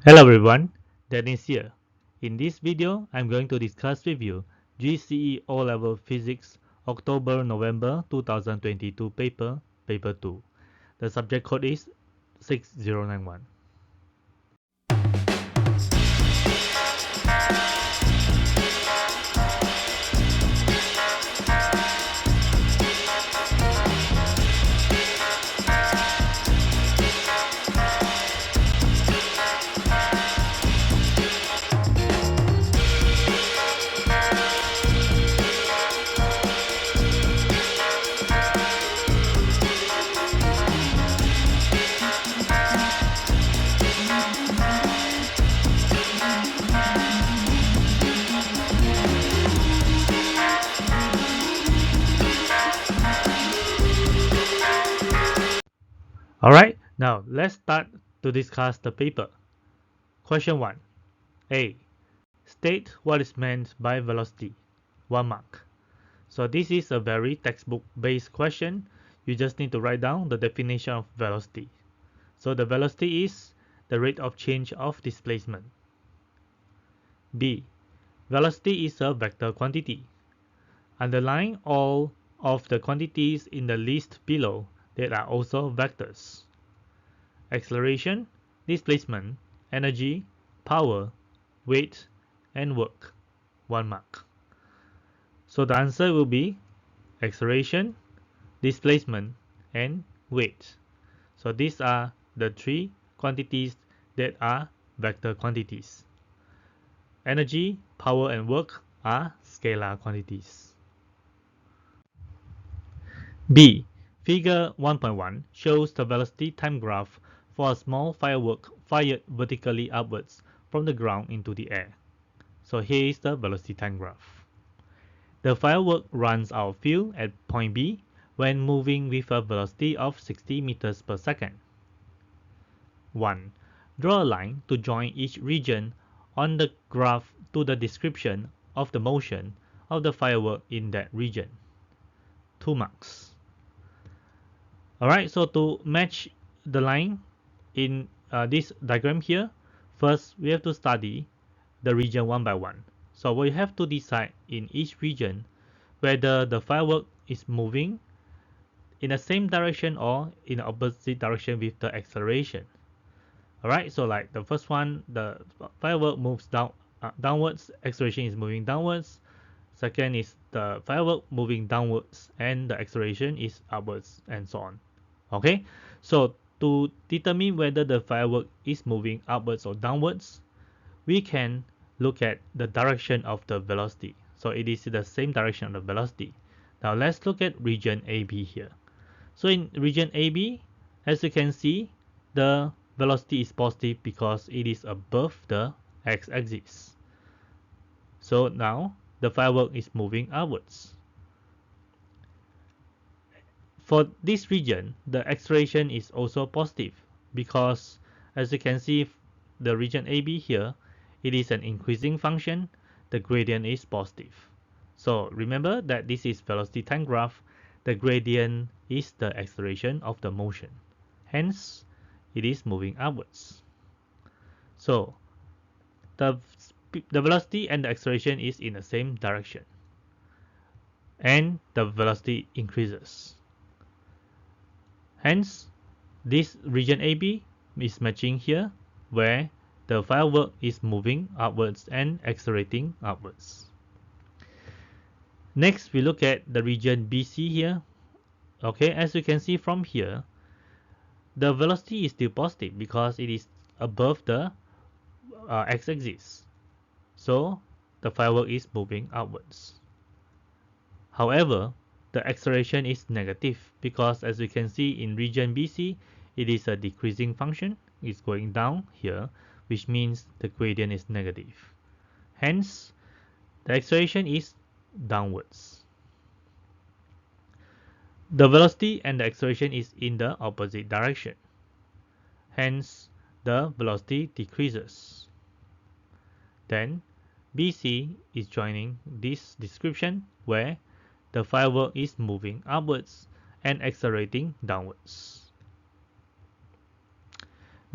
Hello everyone, Dennis here. In this video, I'm going to discuss with you GCE O-Level Physics October-November 2022 paper 2. The subject code is 6091. Alright, now let's start to discuss the paper. Question 1. A. State what is meant by velocity. 1 mark. So this is a very textbook based question. You just need to write down the definition of velocity. So the velocity is the rate of change of displacement. B. Velocity is a vector quantity. Underline all of the quantities in the list below that are also vectors. Acceleration, displacement, energy, power, weight, and work. 1 mark. So the answer will be acceleration, displacement, and weight. So these are the three quantities that are vector quantities. Energy, power, and work are scalar quantities. B. Figure 1.1 shows the velocity time graph for a small firework fired vertically upwards from the ground into the air. So here is the velocity time graph. The firework runs out of fuel at point B when moving with a velocity of 60 meters per second. 1. Draw a line to join each region on the graph to the description of the motion of the firework in that region. 2 marks. Alright, so to match the line in this diagram here, first we have to study the region one by one. So we have to decide in each region whether the firework is moving in the same direction or in the opposite direction with the acceleration. Alright, so like the first one, the firework moves downwards, acceleration is moving downwards. Second is the firework moving downwards and the acceleration is upwards and so on. Okay, so to determine whether the firework is moving upwards or downwards, we can look at the direction of the velocity. So it is the same direction of the velocity. Now let's look at region AB here. So in region AB, as you can see, the velocity is positive because it is above the x-axis. So now the firework is moving upwards. For this region, the acceleration is also positive because as you can see, the region AB here, it is an increasing function. The gradient is positive. So remember that this is velocity time graph. The gradient is the acceleration of the motion. Hence, it is moving upwards. So the velocity and the acceleration is in the same direction. And the velocity increases. Hence, this region AB is matching here where the firework is moving upwards and accelerating upwards. Next, we look at the region BC here. Okay, as you can see from here, the velocity is still positive because it is above the x-axis. So the firework is moving upwards. However, the acceleration is negative because as you can see in region BC, it is a decreasing function. It's going down here, which means the gradient is negative. Hence, the acceleration is downwards. The velocity and the acceleration is in the opposite direction. Hence, the velocity decreases. Then, BC is joining this description where the firework is moving upwards and accelerating downwards.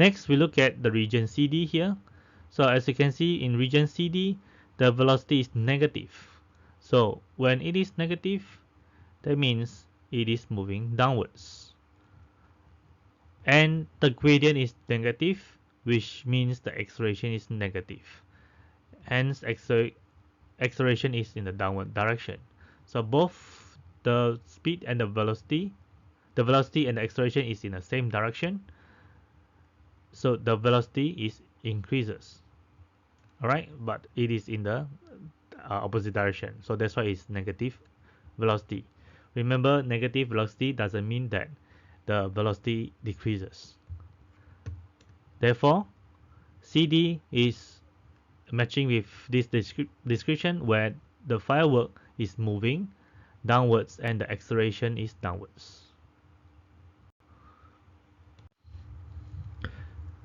Next, we look at the region CD here. So as you can see in region CD, the velocity is negative. So when it is negative, that means it is moving downwards. And the gradient is negative, which means the acceleration is negative. Hence, acceleration is in the downward direction. So both the speed and the velocity and the acceleration is in the same direction. So the velocity is increases. Alright, but it is in the opposite direction. So that's why it's negative velocity. Remember, negative velocity doesn't mean that the velocity decreases. Therefore, CD is matching with this description where the firework is moving downwards and the acceleration is downwards.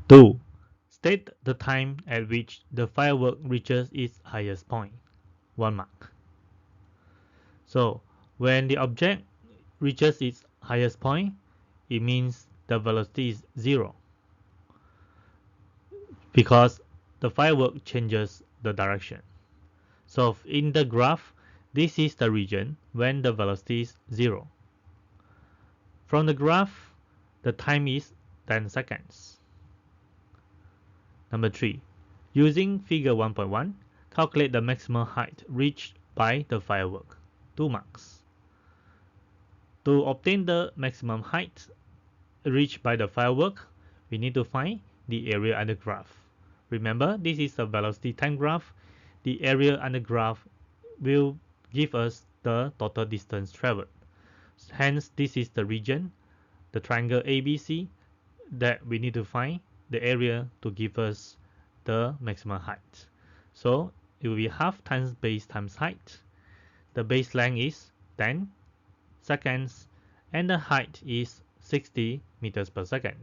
2. State the time at which the firework reaches its highest point. 1 mark. So when the object reaches its highest point, it means the velocity is 0 because the firework changes the direction. So in the graph, this is the region when the velocity is 0. From the graph, the time is 10 seconds. Number 3. Using figure 1.1, calculate the maximum height reached by the firework. 2 marks. To obtain the maximum height reached by the firework, we need to find the area under graph. Remember, this is a velocity time graph. The area under graph will give us the total distance traveled. Hence, this is the region, the triangle ABC, that we need to find the area to give us the maximum height. So it will be half times base times height. The base length is 10 seconds and the height is 60 meters per second.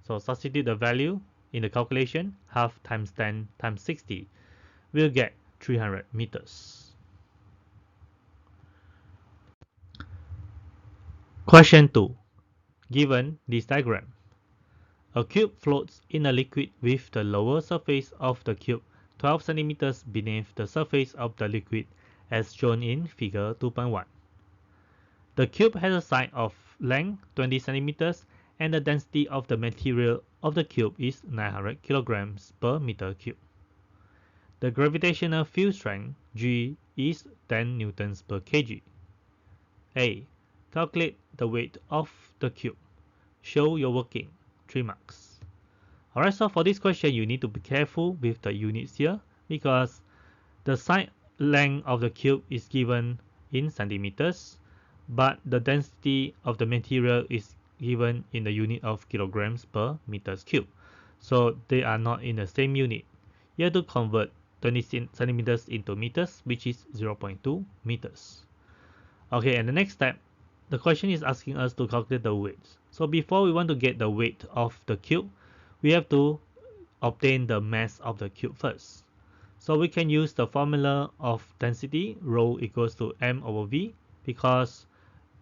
So substitute the value in the calculation. Half times 10 times 60 will get 300 meters. Question 2. Given this diagram, a cube floats in a liquid with the lower surface of the cube 12 centimeters beneath the surface of the liquid as shown in figure 2.1. The cube has a side of length 20 centimeters and the density of the material of the cube is 900 kilograms per meter cube. The gravitational field strength G is 10 newtons per kg. A. Calculate the weight of the cube. Show your working. 3 marks. Alright, so for this question, you need to be careful with the units here because the side length of the cube is given in centimeters, but the density of the material is given in the unit of kilograms per meters cube. So they are not in the same unit. You have to convert 20 centimeters into meters, which is 0.2 meters. Okay, and the next step, the question is asking us to calculate the weight. So before we want to get the weight of the cube, we have to obtain the mass of the cube first. So we can use the formula of density, rho equals to m over v, because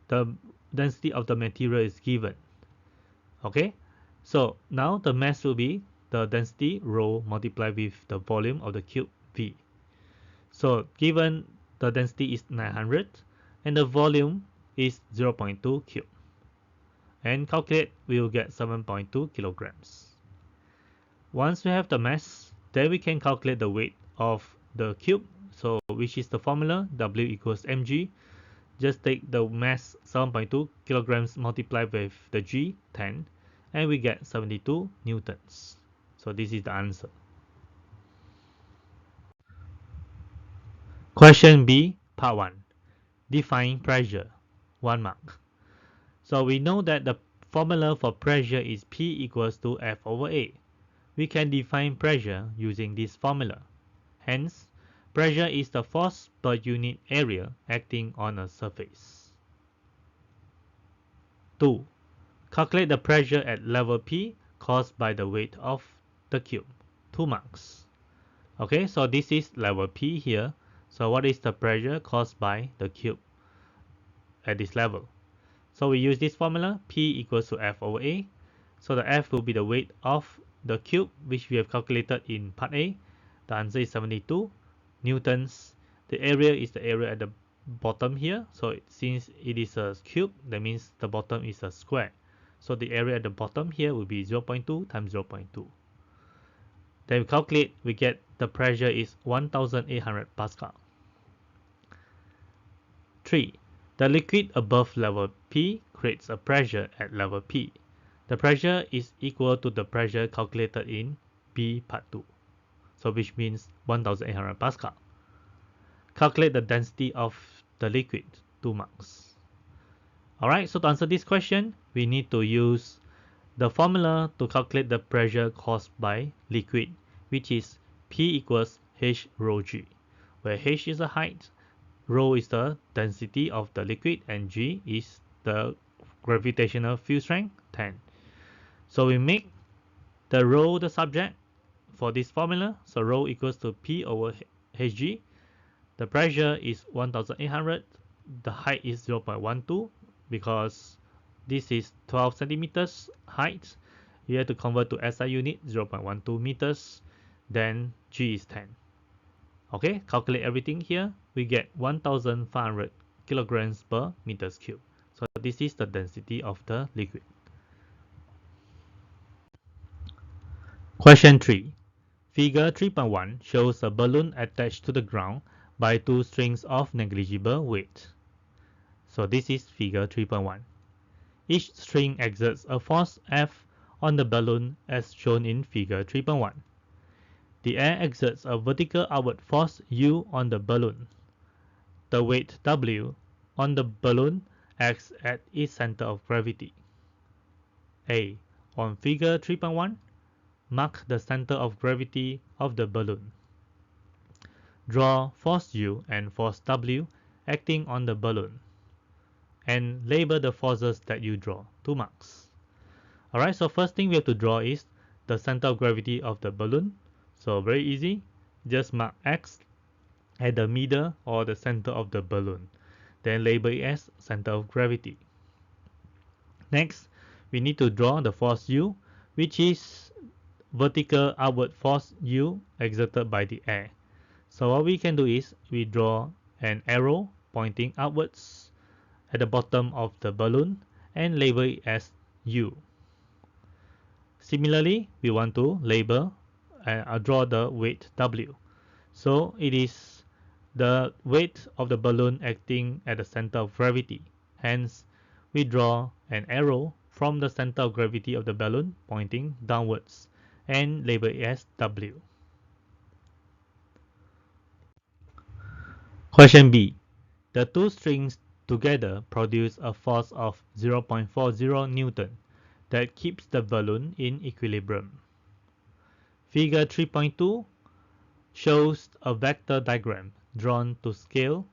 the density of the material is given. Okay, so now the mass will be the density rho multiplied with the volume of the cube v. So given the density is 900 and the volume is 0.2 cube, and calculate, we will get 7.2 kilograms. Once we have the mass, then we can calculate the weight of the cube, so which is the formula W equals mg. Just take the mass 7.2 kilograms multiplied with the g 10 and we get 72 newtons. So this is the answer. Question B, part 1. Define pressure. 1 mark. So we know that the formula for pressure is P equals to F over A. We can define pressure using this formula. Hence, pressure is the force per unit area acting on a surface. 2. Calculate the pressure at level P caused by the weight of the cube. 2 marks. Okay, so this is level P here. So what is the pressure caused by the cube at this level? So we use this formula, P equals to F over A. So the F will be the weight of the cube, which we have calculated in part A. The answer is 72 newtons. The area is the area at the bottom here. So since it is a cube, that means the bottom is a square. So the area at the bottom here will be 0.2 times 0.2. Then we calculate, we get the pressure is 1800 Pascal. 3. The liquid above level P creates a pressure at level P. The pressure is equal to the pressure calculated in B part 2. So which means 1800 Pascal. Calculate the density of the liquid, 2 marks. Alright, so to answer this question, we need to use the formula to calculate the pressure caused by liquid, which is P equals H rho G, where H is the height, rho is the density of the liquid, and G is the gravitational field strength, 10. So we make the rho the subject for this formula. So rho equals to P over Hg. The pressure is 1800. The height is 0.12 because this is 12 centimeters height. You have to convert to SI unit, 0.12 meters. Then G is 10. Okay, calculate everything here. We get 1500 kilograms per meters cube. So this is the density of the liquid. Question 3. Figure 3.1 shows a balloon attached to the ground by 2 strings of negligible weight. So this is figure 3.1. Each string exerts a force F on the balloon as shown in figure 3.1. The air exerts a vertical outward force U on the balloon. The weight W on the balloon acts at its center of gravity. A. On figure 3.1, mark the center of gravity of the balloon. Draw force U and force W acting on the balloon, and label the forces that you draw, 2 marks. Alright, so first thing we have to draw is the center of gravity of the balloon. So very easy, just mark X at the middle or the center of the balloon, then label it as center of gravity. Next, we need to draw the force U, which is vertical outward force U exerted by the air. So what we can do is we draw an arrow pointing outwards at the bottom of the balloon and label it as U. Similarly, we want to label draw the weight W. So it is the weight of the balloon acting at the center of gravity. Hence, we draw an arrow from the center of gravity of the balloon pointing downwards and label it as W. Question B. The 2 strings together produce a force of 0.40 Newton that keeps the balloon in equilibrium. Figure 3.2 shows a vector diagram drawn to scale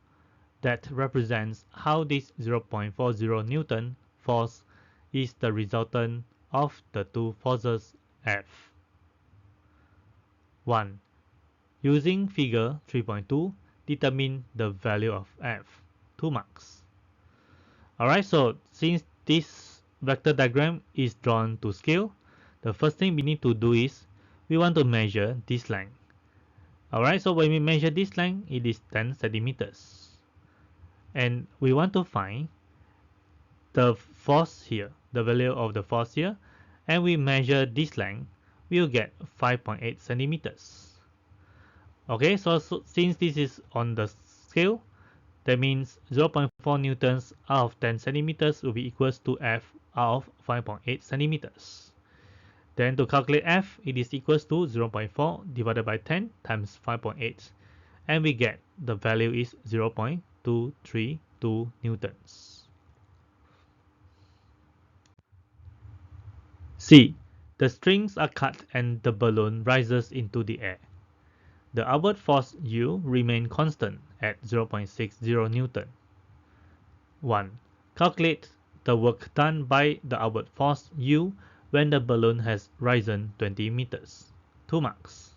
that represents how this 0.40 Newton force is the resultant of the 2 forces F. 1. Using figure 3.2, determine the value of F, 2 marks. Alright, so since this vector diagram is drawn to scale, the first thing we need to do is we want to measure this length. Alright, so when we measure this length, it is 10 centimeters. And we want to find the force here, the value of the force here, and we measure this length, we'll get 5.8 centimeters. Okay, so since this is on the scale, that means 0.4 newtons out of 10 centimeters will be equals to F out of 5.8 centimeters. Then to calculate F, it is equals to 0.4 divided by 10 times 5.8. And we get the value is 0.232 newtons. C. The strings are cut and the balloon rises into the air. The outward force U remain constant at 0.60 Newton. 1. Calculate the work done by the outward force U when the balloon has risen 20 meters. 2 marks.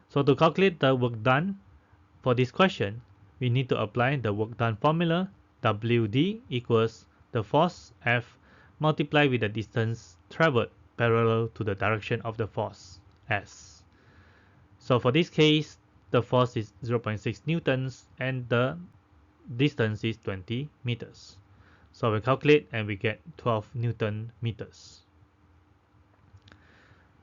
So to calculate the work done for this question, we need to apply the work done formula. WD equals the force F multiplied with the distance traveled parallel to the direction of the force S. So for this case, the force is 0.6 newtons and the distance is 20 meters. So we calculate and we get 12 Newton meters.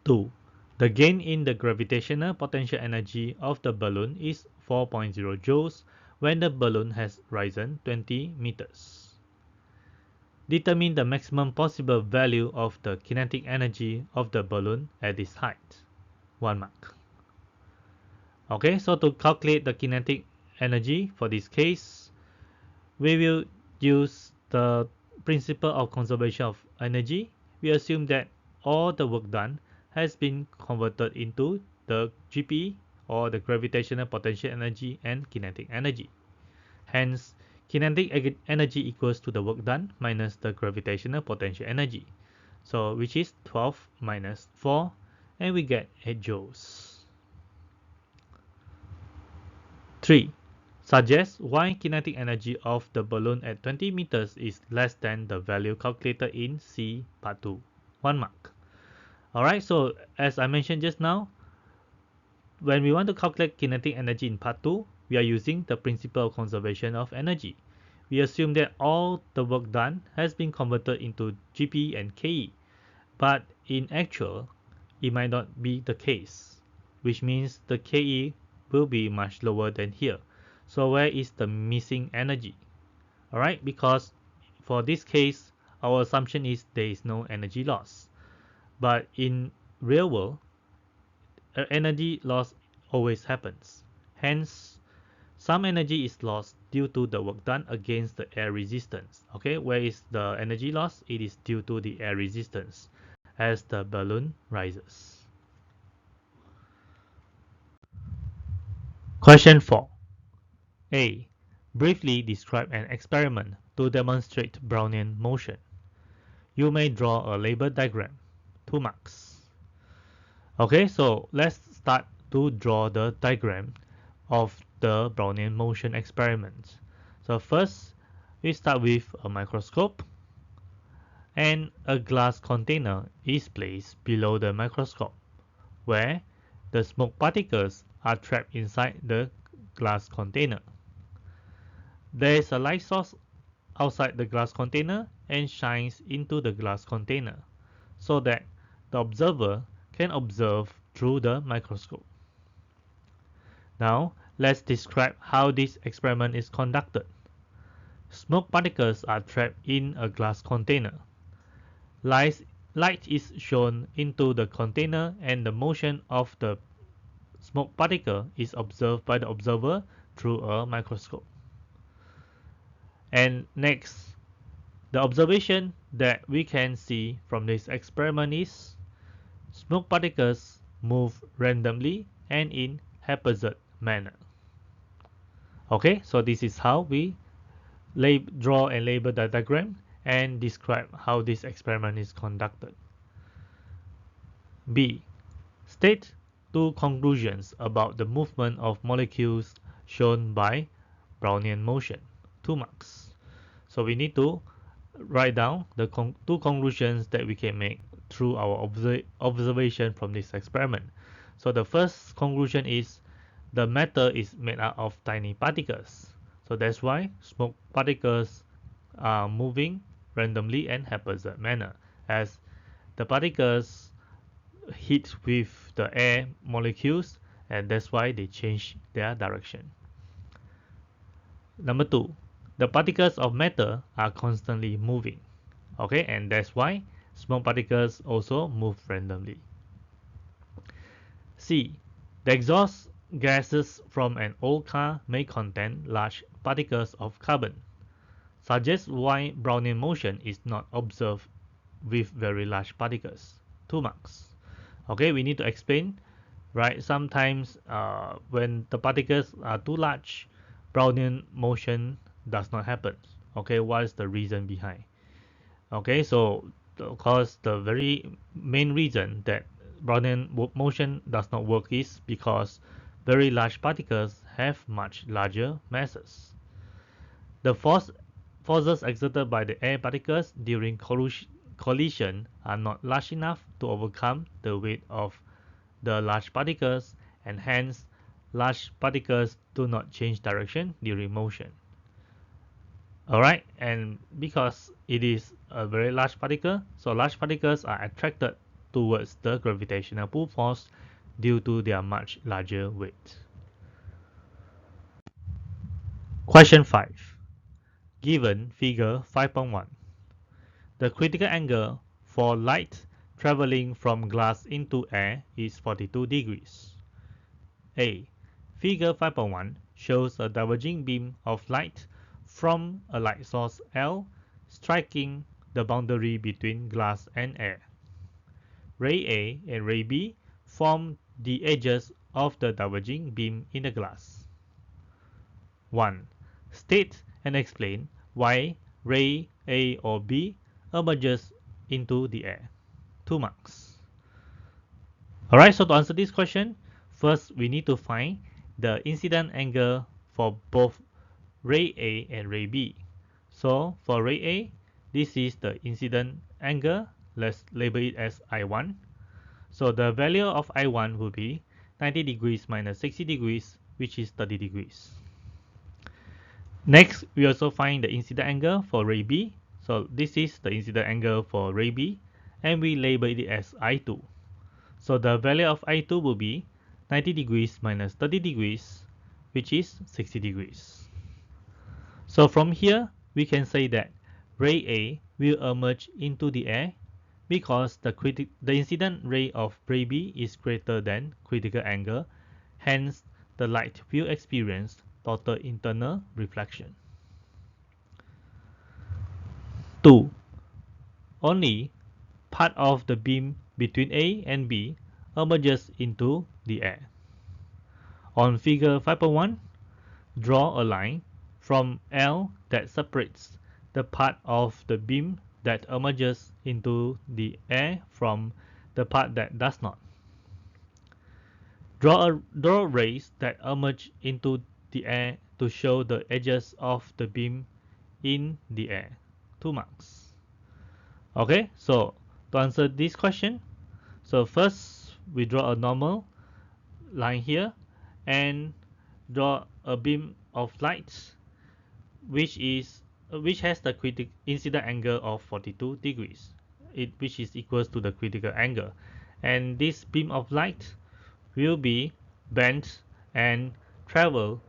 2. The gain in the gravitational potential energy of the balloon is 4.0 joules when the balloon has risen 20 meters. Determine the maximum possible value of the kinetic energy of the balloon at this height. 1 mark. Okay, so to calculate the kinetic energy for this case, we will use the principle of conservation of energy. We assume that all the work done has been converted into the GP, or the gravitational potential energy, and kinetic energy. Hence, kinetic energy equals to the work done minus the gravitational potential energy. So which is 12 minus 4, and we get 8 joules. 3. Suggest why kinetic energy of the balloon at 20 meters is less than the value calculated in C part 2. 1 mark. Alright, so as I mentioned just now, when we want to calculate kinetic energy in part 2, we are using the principle of conservation of energy. We assume that all the work done has been converted into GP and KE, but in actual, it might not be the case, which means the KE will be much lower than here. So where is the missing energy? Alright, because for this case, our assumption is there is no energy loss. But in real world, energy loss always happens. Hence, some energy is lost due to the work done against the air resistance. Okay, where is the energy loss? It is due to the air resistance as the balloon rises. Question 4. A. Briefly describe an experiment to demonstrate Brownian motion. You may draw a label diagram. 2 marks. Okay, so let's start to draw the diagram of the Brownian motion experiment. So first, we start with a microscope, and a glass container is placed below the microscope, where the smoke particles are trapped inside the glass container. There is a light source outside the glass container and shines into the glass container, so that the observer can observe through the microscope. Now, let's describe how this experiment is conducted. Smoke particles are trapped in a glass container. Light is shown into the container, and the motion of the smoke particle is observed by the observer through a microscope. And next, the observation that we can see from this experiment is smoke particles move randomly and in haphazard manner. Okay, so this is how we draw and label the diagram and describe how this experiment is conducted. B. State 2 conclusions about the movement of molecules shown by Brownian motion. 2 marks. So we need to write down the 2 conclusions that we can make through our observation from this experiment. So the first conclusion is the matter is made up of tiny particles. So that's why smoke particles are moving randomly and haphazard manner, as the particles hit with the air molecules, and that's why they change their direction. Number 2, the particles of matter are constantly moving. Okay, and that's why smoke particles also move randomly. C. The exhaust gases from an old car may contain large particles of carbon. Suggests why Brownian motion is not observed with very large particles. 2 marks. Okay, we need to explain, right? Sometimes when the particles are too large, Brownian motion does not happen. Okay, what is the reason behind? Okay, so of course the very main reason that Brownian motion does not work is because very large particles have much larger masses. The forces exerted by the air particles during collision are not large enough to overcome the weight of the large particles, and hence large particles do not change direction during motion. Alright, and because it is a very large particle, so large particles are attracted towards the gravitational pull force due to their much larger weight. Question 5. Given figure 5.1, the critical angle for light traveling from glass into air is 42 degrees. A. Figure 5.1 shows a diverging beam of light from a light source L striking the boundary between glass and air. Ray A and ray B form the edges of the diverging beam in the glass. 1. State and explain why ray A or B emerges into the air. 2 marks. Alright, so to answer this question, first we need to find the incident angle for both ray A and ray B. So for ray A, this is the incident angle. Let's label it as I1. So the value of I1 will be 90 degrees minus 60 degrees, which is 30 degrees. Next, we also find the incident angle for ray B. So this is the incident angle for ray B, and we label it as I2. So the value of I2 will be 90 degrees minus 30 degrees, which is 60 degrees. So from here, we can say that ray A will emerge into the air because the incident ray of ray B is greater than critical angle, hence the light will experience total internal reflection. 2. Only part of the beam between A and B emerges into the air. On figure 5.1, draw a line from L that separates the part of the beam that emerges into the air from the part that does not. Draw rays that emerge into the air to show the edges of the beam in the air. 2 marks. Okay, so to answer this question, so first we draw a normal line here and draw a beam of light which has the incident angle of 42 degrees, which is equals to the critical angle, and this beam of light will be bent and travel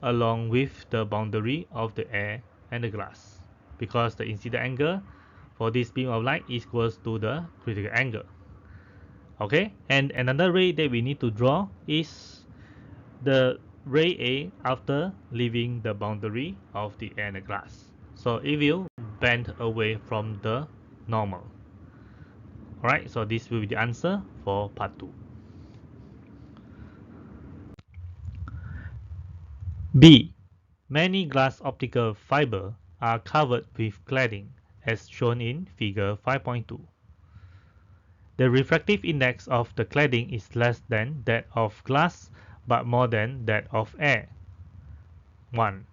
along with the boundary of the air and the glass, because the incident angle for this beam of light is equals to the critical angle. Okay, and another ray that we need to draw is the ray A after leaving the boundary of the air and the glass. So it will bend away from the normal. Alright, so this will be the answer for part 2. B. Many glass optical fiber are covered with cladding, as shown in figure 5.2. The refractive index of the cladding is less than that of glass, but more than that of air. 1.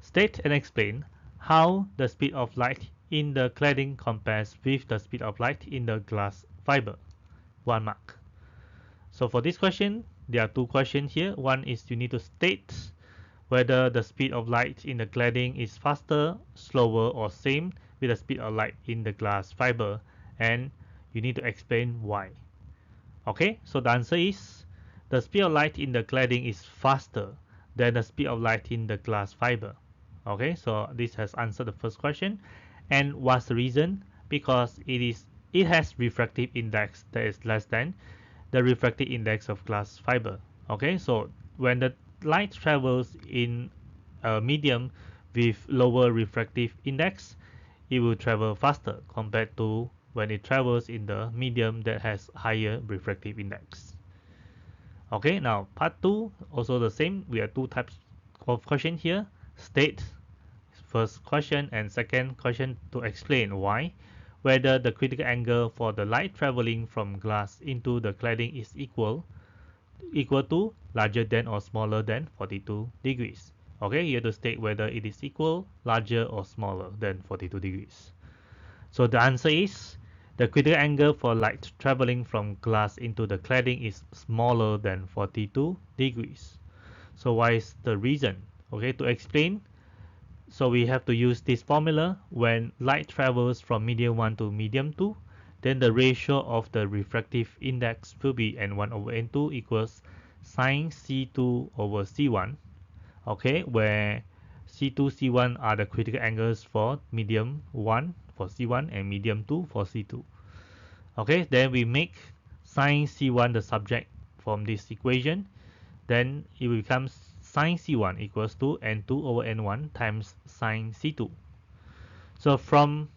State and explain how the speed of light in the cladding compares with the speed of light in the glass fiber. 1 mark. So for this question, there are 2 questions here. One is you need to state whether the speed of light in the cladding is faster, slower, or same with the speed of light in the glass fiber, and you need to explain why. Okay, so the answer is the speed of light in the cladding is faster than the speed of light in the glass fiber. Okay, so this has answered the first question. And what's the reason? Because it has refractive index that is less than the refractive index of glass fiber. Okay, so when the light travels in a medium with lower refractive index, it will travel faster compared to when it travels in the medium that has higher refractive index. Okay, now part 2 also the same. We have 2 types of question here. State first question and second question to explain why, whether the critical angle for the light traveling from glass into the cladding is equal to, larger than, or smaller than 42 degrees. Okay, you have to state whether it is equal, larger, or smaller than 42 degrees. So the answer is the critical angle for light traveling from glass into the cladding is smaller than 42 degrees. So why is the reason? Okay, to explain, so we have to use this formula. When light travels from medium 1 to medium 2, then the ratio of the refractive index will be n1 over n2 equals sine c2 over c1. Okay, where c2, c1 are the critical angles for medium 1 for c1 and medium 2 for c2. Okay, then we make sine c1 the subject from this equation. Then it becomes sine c1 equals to n2 over n1 times sine c2. So from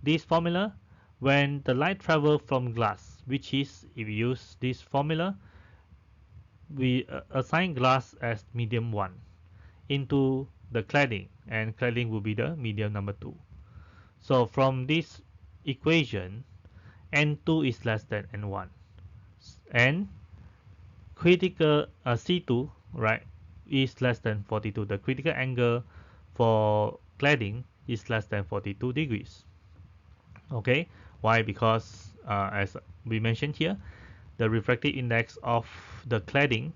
this formula, when the light travels from glass, which is, if we use this formula, we assign glass as medium 1 into the cladding, and cladding will be the medium number 2. So from this equation, n2 is less than n1, and critical C2, right, is less than 42. The critical angle for cladding is less than 42 degrees. Okay, why? Because as we mentioned here, the refractive index of the cladding,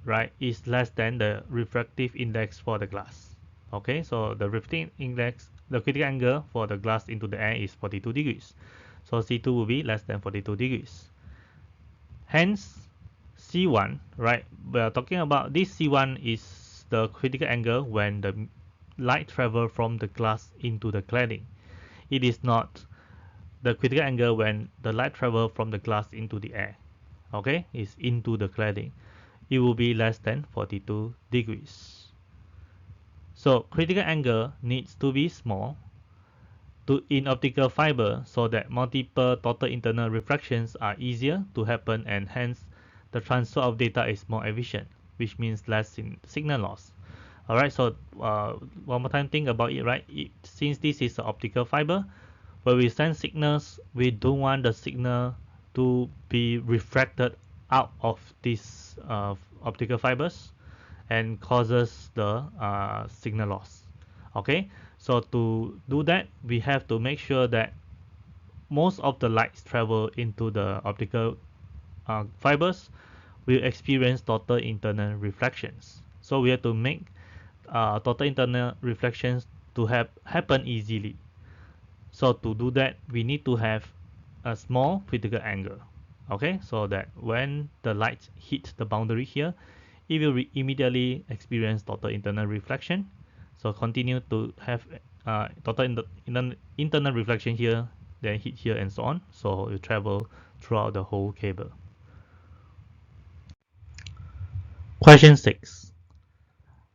right, is less than the refractive index for the glass. Okay, so the refractive index, the critical angle for the glass into the air is 42 degrees. So C2 will be less than 42 degrees. Hence, C1, right, we are talking about this C1 is the critical angle when the light travels from the glass into the cladding. It is not the critical angle when the light travels from the glass into the air. Okay, it's into the cladding. It will be less than 42 degrees. So critical angle needs to be small in optical fiber so that multiple total internal refractions are easier to happen, and hence the transfer of data is more efficient, which means less in signal loss. Alright, so one more time think about it, right? Since this is an optical fiber, when we send signals, we don't want the signal to be refracted out of these optical fibers and causes the signal loss. Okay, so to do that, we have to make sure that most of the lights travel into the optical fibers will experience total internal reflections. So we have to make total internal reflections to happen easily. So to do that, we need to have a small critical angle. Okay, so that when the light hit the boundary here, it will immediately experience total internal reflection. So continue to have total internal reflection here, then hit here, and so on. So it travel throughout the whole cable. Question 6.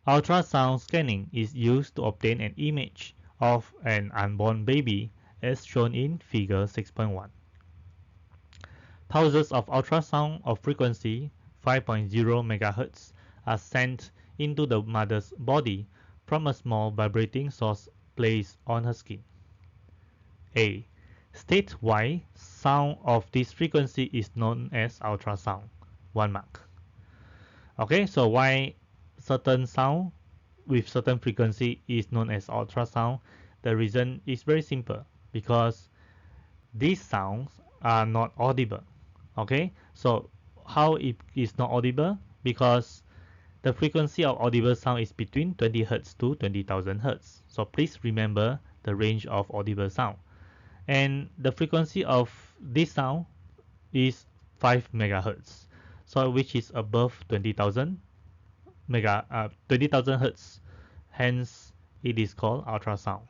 Ultrasound scanning is used to obtain an image of an unborn baby as shown in figure 6.1. Pulses of ultrasound of frequency 5.0 MHz are sent into the mother's body from a small vibrating source placed on her skin. A. State why sound of this frequency is known as ultrasound. 1 mark. Okay, so why certain sound with certain frequency is known as ultrasound? The reason is very simple, because these sounds are not audible. Okay, so how it is not audible? Because the frequency of audible sound is between 20 Hz to 20,000 Hz. So please remember the range of audible sound. And the frequency of this sound is 5 MHz. So which is above 20,000 Hz. Hence, it is called ultrasound.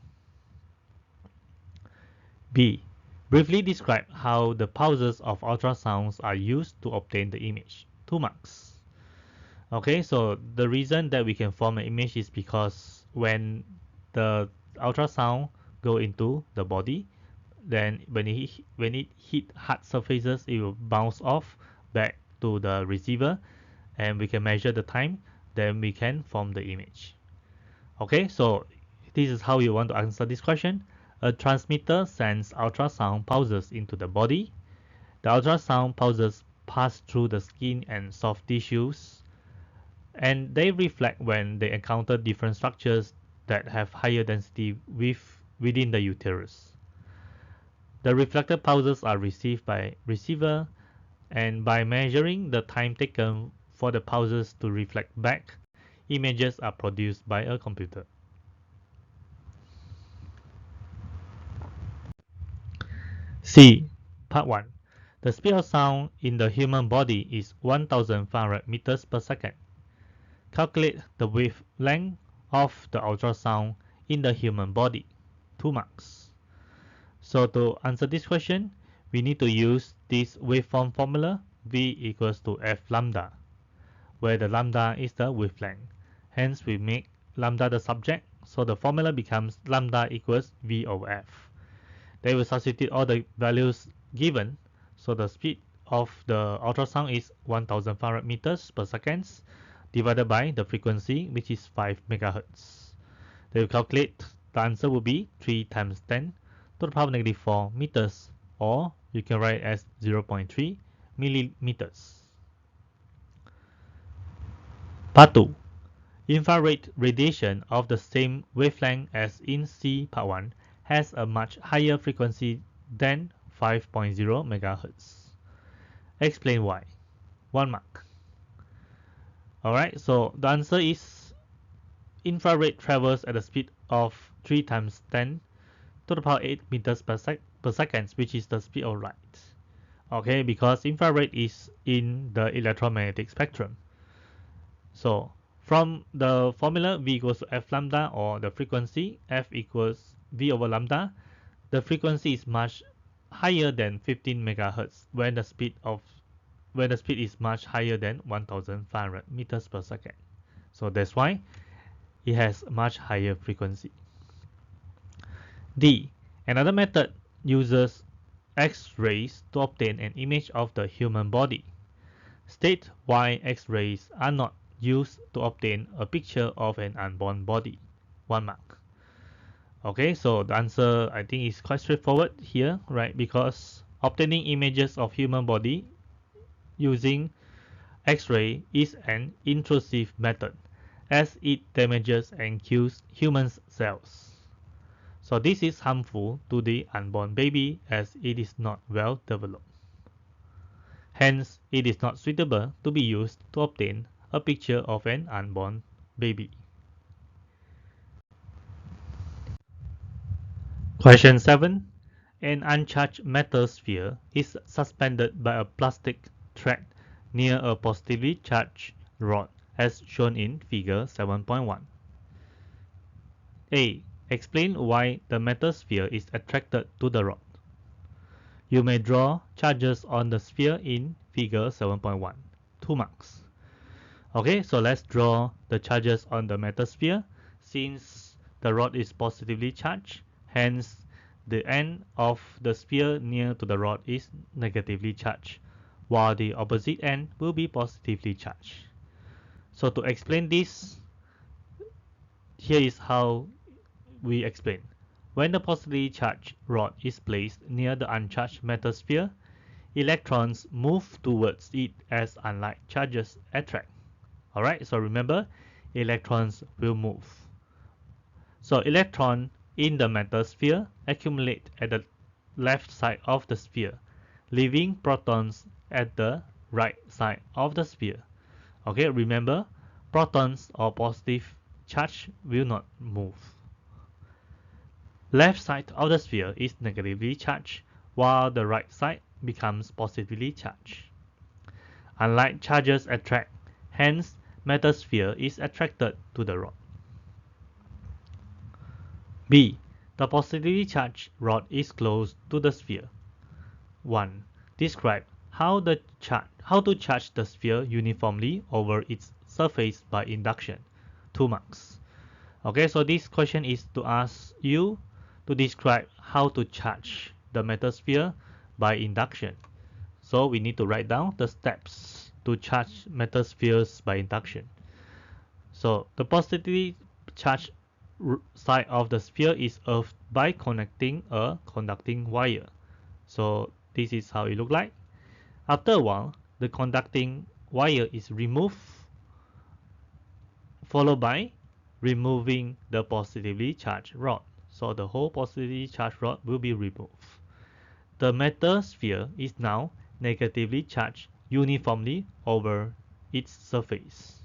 B. Briefly describe how the pulses of ultrasounds are used to obtain the image. 2 marks. Okay, so the reason that we can form an image is because when the ultrasound go into the body, then when it hit hard surfaces, it will bounce off back to the receiver, and we can measure the time, then we can form the image. Okay, so this is how you want to answer this question. A transmitter sends ultrasound pulses into the body. The ultrasound pulses pass through the skin and soft tissues, and they reflect when they encounter different structures that have higher density within the uterus. The reflected pulses are received by receiver, and by measuring the time taken for the pulses to reflect back, images are produced by a computer. C. Part 1. The speed of sound in the human body is 1,500 meters per second. Calculate the wavelength of the ultrasound in the human body. 2 marks. So to answer this question, we need to use this waveform formula V equals to F lambda, where the lambda is the wavelength. Hence we make lambda the subject, so the formula becomes lambda equals V over F. They will substitute all the values given, so the speed of the ultrasound is 1,500 meters per second divided by the frequency, which is 5 megahertz. They will calculate, the answer will be 3 times 10 to the power negative 4 meters, or you can write as 0.3 millimeters. Part 2. Infrared radiation of the same wavelength as in C Part 1 has a much higher frequency than 5.0 MHz. Explain why. 1 mark. Alright, so the answer is infrared travels at the speed of 3 times 10 to the power 8 meters per second, which is the speed of light. Okay, because infrared is in the electromagnetic spectrum. So from the formula V equals to F lambda, or the frequency F equals V over lambda, the frequency is much higher than 15 megahertz when the speed is much higher than 1,500 meters per second. So that's why it has much higher frequency. D. Another method uses X-rays to obtain an image of the human body. State why X-rays are not used to obtain a picture of an unborn body. 1 mark. Okay, so the answer I think is quite straightforward here, right? Because obtaining images of human body using X-ray is an intrusive method, as it damages and kills human cells. So this is harmful to the unborn baby as it is not well developed. Hence, it is not suitable to be used to obtain a picture of an unborn baby. Question 7. An uncharged metal sphere is suspended by a plastic thread near a positively charged rod as shown in figure 7.1. A. Explain why the metal sphere is attracted to the rod. You may draw charges on the sphere in figure 7.1. 2 marks. Okay, so let's draw the charges on the metal sphere. Since the rod is positively charged, hence the end of the sphere near to the rod is negatively charged, while the opposite end will be positively charged. So to explain this, here is how we explain. When the positively charged rod is placed near the uncharged metal sphere, electrons move towards it as unlike charges attract. Alright, so remember, electrons will move. So electrons in the metal sphere accumulate at the left side of the sphere, leaving protons at the right side of the sphere. Okay, remember, protons or positive charge will not move. Left side of the sphere is negatively charged, while the right side becomes positively charged. Unlike charges attract, hence metal sphere is attracted to the rod. B. The positively charged rod is close to the sphere. 1. Describe how to charge the sphere uniformly over its surface by induction. 2 marks. Okay, so this question is to ask you to describe how to charge the metal sphere by induction. So we need to write down the steps to charge metal spheres by induction. So the positively charged side of the sphere is earthed by connecting a conducting wire. So this is how it looks like. After a while, the conducting wire is removed, followed by removing the positively charged rod. So the whole positively charged rod will be removed. the metal sphere is now negatively charged uniformly over its surface.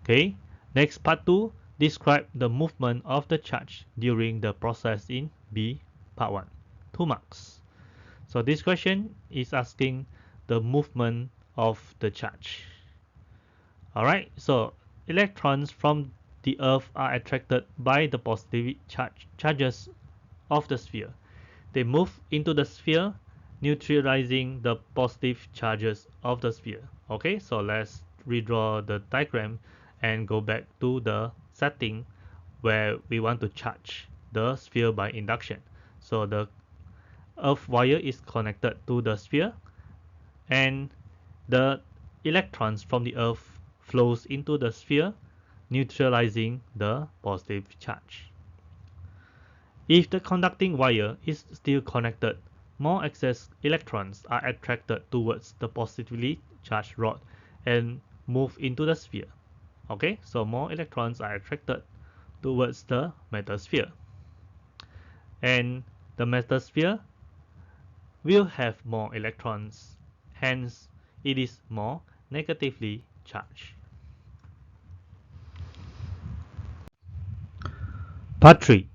Okay, next part 2, describe the movement of the charge during the process in B, part 1, 2 marks. So this question is asking the movement of the charge. Alright, so electrons from the Earth are attracted by the positive charges of the sphere. They move into the sphere, neutralizing the positive charges of the sphere. Okay, so let's redraw the diagram and go back to the setting where we want to charge the sphere by induction. So the Earth wire is connected to the sphere, and the electrons from the Earth flows into the sphere, neutralizing the positive charge. If the conducting wire is still connected, more excess electrons are attracted towards the positively charged rod and move into the sphere. Okay, so more electrons are attracted towards the metal sphere. And the metal sphere will have more electrons, hence it is more negatively charged. Part 3.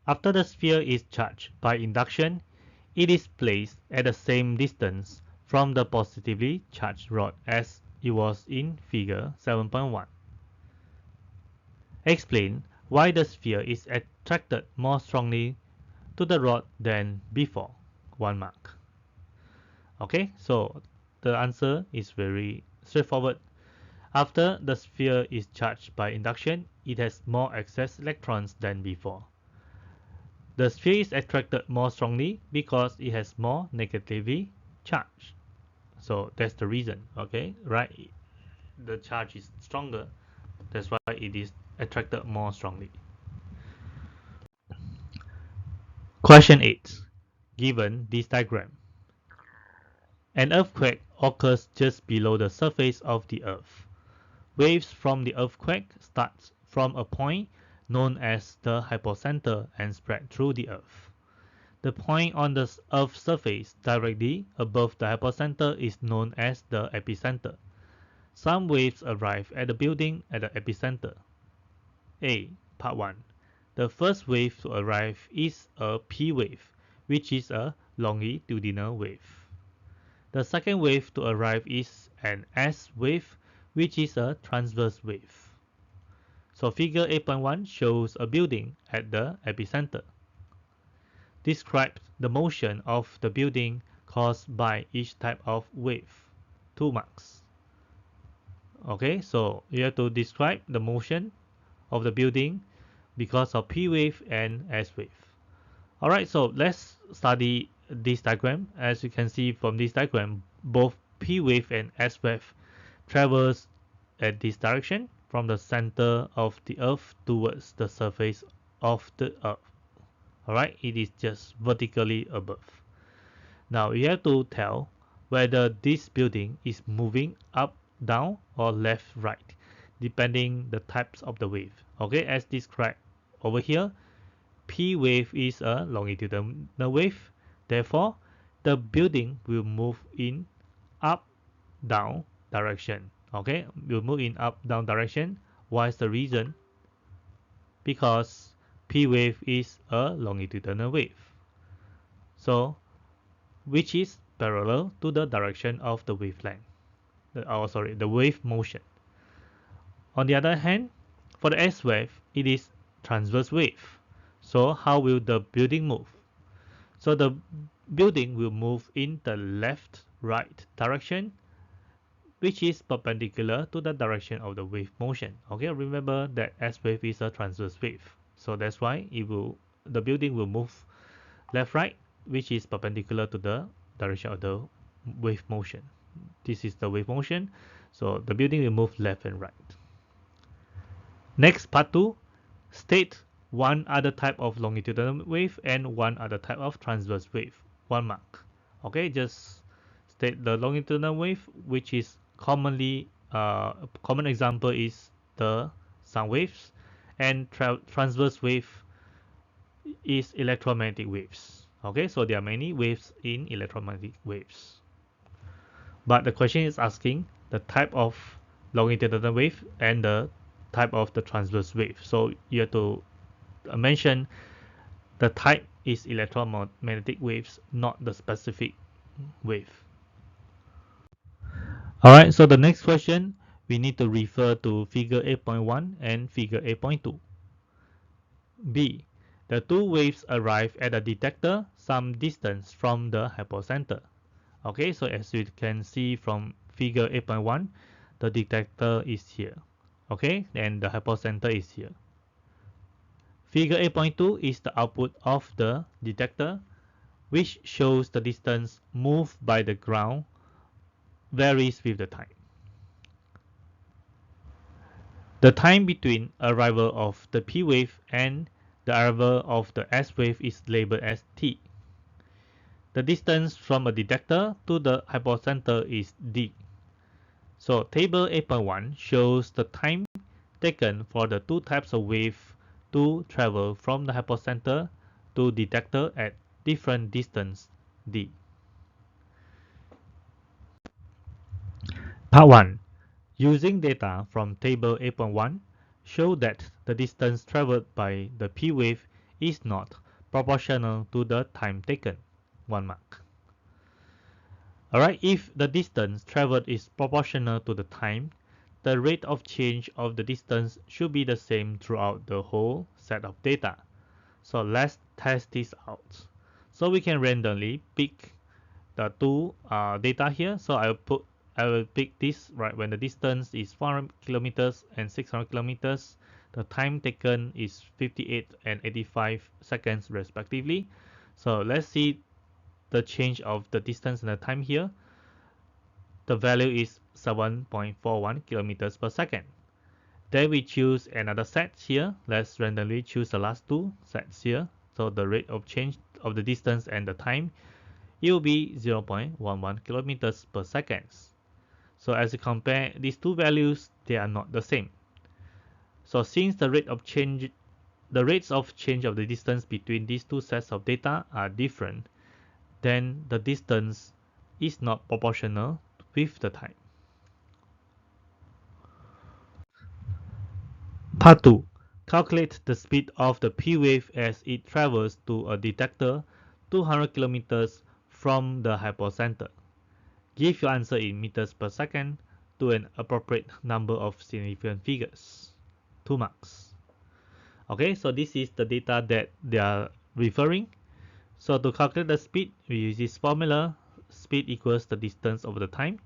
After the sphere is charged by induction, it is placed at the same distance from the positively charged rod as it was in figure 7.1. Explain why the sphere is attracted more strongly to the rod than before. 1 mark. Okay, so the answer is very straightforward. After the sphere is charged by induction, it has more excess electrons than before. The sphere is attracted more strongly because it has more negatively charged. So that's the reason, okay, right? The charge is stronger, that's why it is attracted more strongly. Question 8. Given this diagram, an earthquake occurs just below the surface of the Earth. Waves from the earthquake start from a point known as the hypocenter and spread through the Earth. The point on the Earth's surface directly above the hypocenter is known as the epicenter. Some waves arrive at the building at the epicenter. A. Part 1. The first wave to arrive is a P wave, which is a longitudinal wave. The second wave to arrive is an S wave, which is a transverse wave. So figure 8.1 shows a building at the epicenter. Describe the motion of the building caused by each type of wave. 2 marks. Okay, so you have to describe the motion of the building because of P wave and S wave. Alright, so let's study this diagram. As you can see from this diagram, both P wave and S wave travels at this direction from the center of the Earth towards the surface of the Earth. Alright, it is just vertically above. Now you have to tell whether this building is moving up, down, or left, right, depending the types of the wave. Okay, as described over here, P wave is a longitudinal wave. Therefore, the building will move in up, down direction. Okay, will move in up, down direction. Why is the reason? Because P wave is a longitudinal wave. So, which is parallel to the direction of the wavelength. The wave motion. On the other hand, for the S wave, it is transverse wave. So how will the building move? So the building will move in the left-right direction, which is perpendicular to the direction of the wave motion. Okay, remember that S wave is a transverse wave. So that's why the building will move left-right, which is perpendicular to the direction of the wave motion. This is the wave motion, so the building will move left and right. Next, part 2, state one other type of longitudinal wave and one other type of transverse wave. 1 mark. Okay, just state the longitudinal wave, which is commonly common example is the sound waves, and transverse wave is electromagnetic waves. Okay, so there are many waves in electromagnetic waves. But the question is asking the type of longitudinal wave and the type of the transverse wave. So you have to mention the type is electromagnetic waves, not the specific wave. Alright, so the next question, we need to refer to figure 8.1 and figure 8.2. B. The two waves arrive at a detector some distance from the hypocenter. Okay, so as you can see from figure 8.1, the detector is here. Okay, and the hypocenter is here. Figure 8.2 is the output of the detector, which shows the distance moved by the ground varies with the time. The time between arrival of the P wave and the arrival of the S wave is labeled as T. The distance from a detector to the hypocenter is D. So table 8.1 shows the time taken for the two types of wave to travel from the hypocenter to detector at different distance D. Part 1. Using data from table 8.1, show that the distance traveled by the P wave is not proportional to the time taken. 1 mark. Alright, if the distance traveled is proportional to the time, the rate of change of the distance should be the same throughout the whole set of data. So let's test this out. So we can randomly pick the two data here. So I will pick this right when the distance is 400 kilometers and 600 kilometers. The time taken is 58 and 85 seconds respectively. So let's see the change of the distance and the time here. The value is 7.41 kilometers per second. Then we choose another set here. Let's randomly choose the last two sets here. So the rate of change of the distance and the time, it will be 0.11 kilometers per second. So as you compare these two values, they are not the same. So since the rates of change of the distance between these two sets of data are different, then the distance is not proportional with the time. Part 2. Calculate the speed of the P wave as it travels to a detector 200 kilometers from the hypocenter. Give your answer in meters per second to an appropriate number of significant figures. 2 marks. Okay, so this is the data that they are referring. So to calculate the speed, we use this formula. Speed equals the distance over the time.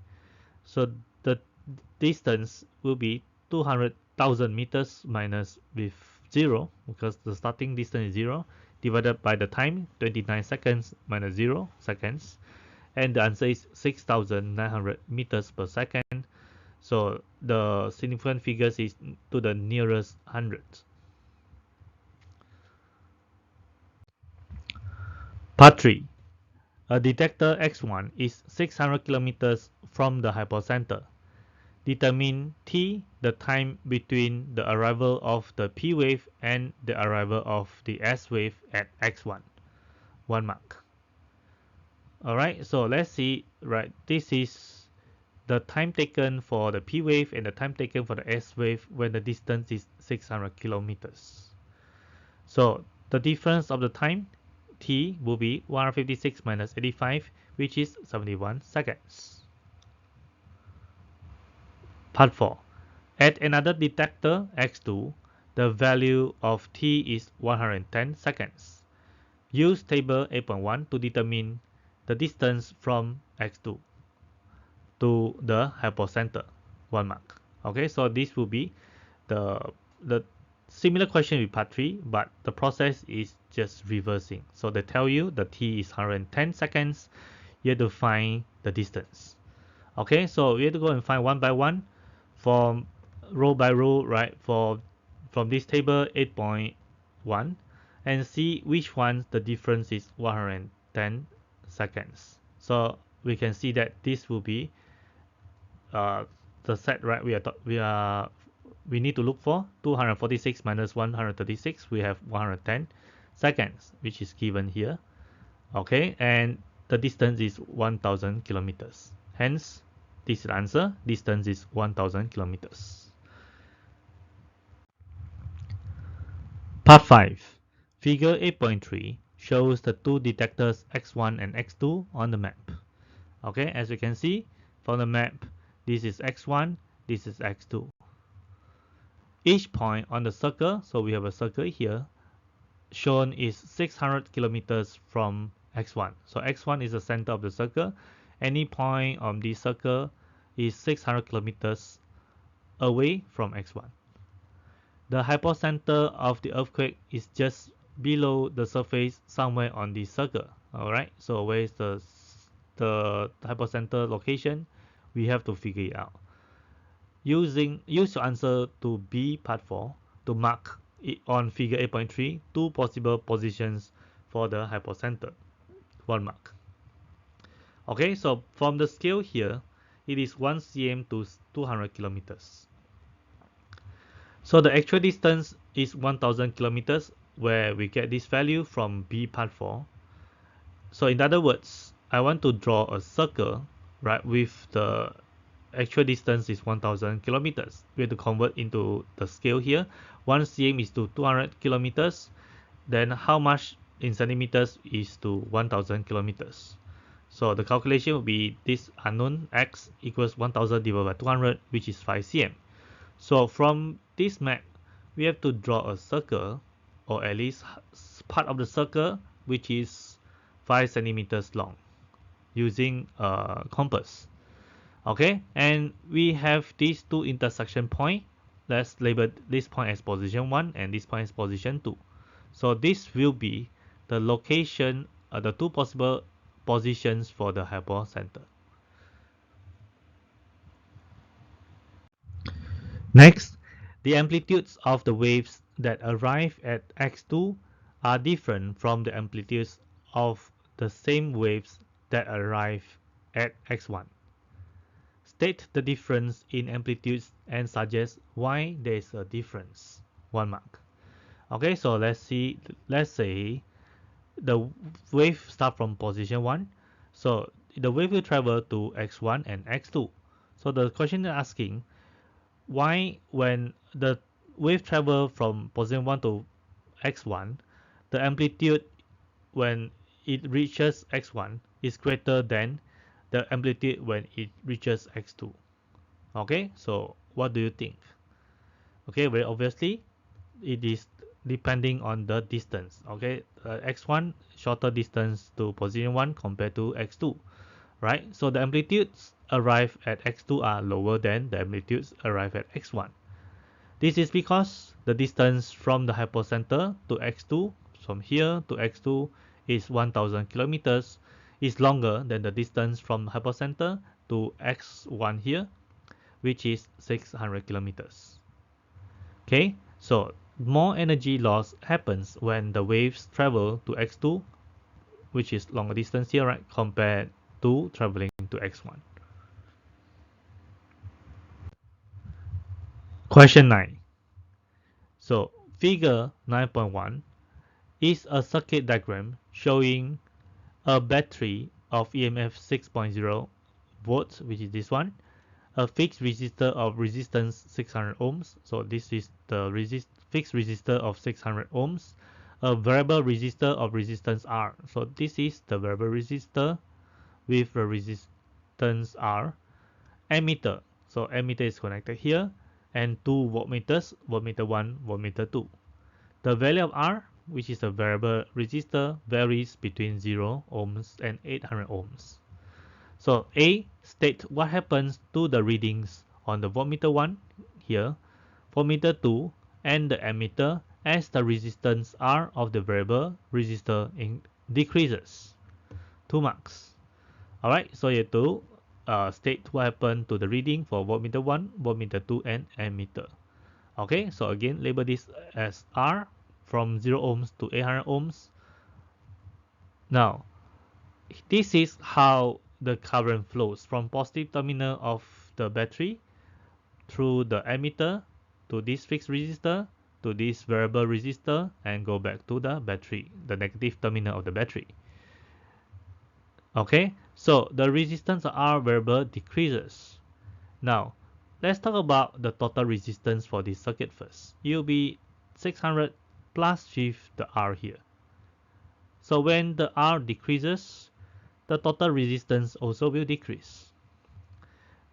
So the distance will be 200,000 meters minus with 0, because the starting distance is 0, divided by the time, 29 seconds minus 0 seconds. And the answer is 6,900 meters per second. So the significant figures is to the nearest 100. Part 3. A detector X1 is 600 kilometers from the hypocenter. Determine T, the time between the arrival of the P wave and the arrival of the S wave at X1. 1 mark. Alright, so let's see, right, this is the time taken for the P wave and the time taken for the S wave when the distance is 600 kilometers. So the difference of the time, T, will be 156 minus 85, which is 71 seconds. Part 4. At another detector, X2, the value of T is 110 seconds. Use table 8.1 to determine the distance from X2 to the hypocenter. 1 mark. Okay, so this will be the similar question with part 3, but the process is just reversing. So they tell you the T is 110 seconds. You have to find the distance. Okay, so we have to go and find one by one from row by row, right, from this table 8.1 and see which one the difference is 110 seconds. So we can see that this will be the set, right, we need to look for 246 minus 136. We have 110 seconds, which is given here. Okay, and the distance is 1000 kilometers. Hence, this is the answer. Distance is 1000 kilometers. Part 5. Figure 8.3 shows the two detectors X1 and X2 on the map. Okay, as you can see from the map, this is X1, this is X2. Each point on the circle, so we have a circle here, shown is 600 kilometers from X1. So X1 is the center of the circle. Any point on this circle is 600 kilometers away from X1. The hypocenter of the earthquake is just below the surface somewhere on this circle. Alright, so where is the hypocenter location? We have to figure it out. Use your answer to B part 4 to mark it on figure 8.3 two possible positions for the hypocenter. 1 mark. Okay, so from the scale here, it is 1 cm to 200 kilometers. So the actual distance is 1000 kilometers, where we get this value from B part 4. So in other words, I want to draw a circle, right, with the actual distance is 1000 kilometers. We have to convert into the scale here. 1 cm is to 200 kilometers. Then how much in centimeters is to 1000 kilometers. So the calculation will be this unknown x equals 1000 divided by 200, which is 5 cm. So from this map, we have to draw a circle, or at least part of the circle, which is 5 centimeters long, using a compass. Okay, and we have these two intersection points. Let's label this point as position 1 and this point as position 2. So this will be the location, the two possible positions for the hypocenter. Next, the amplitudes of the waves that arrive at x2 are different from the amplitudes of the same waves that arrive at x1. State the difference in amplitudes and suggest why there is a difference. 1 mark. Okay, so let's say the wave start from position 1. So the wave will travel to x1 and x2. So the question is asking why when the wave travel from position 1 to x1, the amplitude when it reaches x1 is greater than the amplitude when it reaches x2. Okay, so what do you think? Okay, very obviously it is depending on the distance. Okay, x1 shorter distance to position 1 compared to x2, right? So the amplitudes arrive at x2 are lower than the amplitudes arrive at x1. This is because the distance from the hypocenter to x2, from here to x2, is 1000 kilometers, is longer than the distance from hypocenter to x1 here, which is 600 kilometers. Okay, so more energy loss happens when the waves travel to x2, which is longer distance here, right, compared to traveling to x1. Question 9. So figure 9.1 is a circuit diagram showing a battery of EMF 6.0 volts, which is this one, a fixed resistor of resistance 600 ohms. So this is the fixed resistor of 600 ohms, a variable resistor of resistance R. So this is the variable resistor with the resistance R. Ammeter. So ammeter is connected here, and two voltmeters, voltmeter 1, voltmeter 2. The value of R, which is a variable resistor, varies between 0 ohms and 800 ohms. So A, state what happens to the readings on the voltmeter 1 here, voltmeter 2, and the ammeter as the resistance R of the variable resistor decreases. 2 marks. Alright, so you have to state what happened to the reading for voltmeter 1, voltmeter 2, and ammeter. Okay, so again, label this as R from 0 ohms to 800 ohms. Now, this is how the current flows from positive terminal of the battery through the ammeter to this fixed resistor to this variable resistor and go back to the battery, the negative terminal of the battery. Okay, so the resistance of R variable decreases. Now, let's talk about the total resistance for this circuit first. It will be 600 plus with the R here. So when the R decreases, the total resistance also will decrease.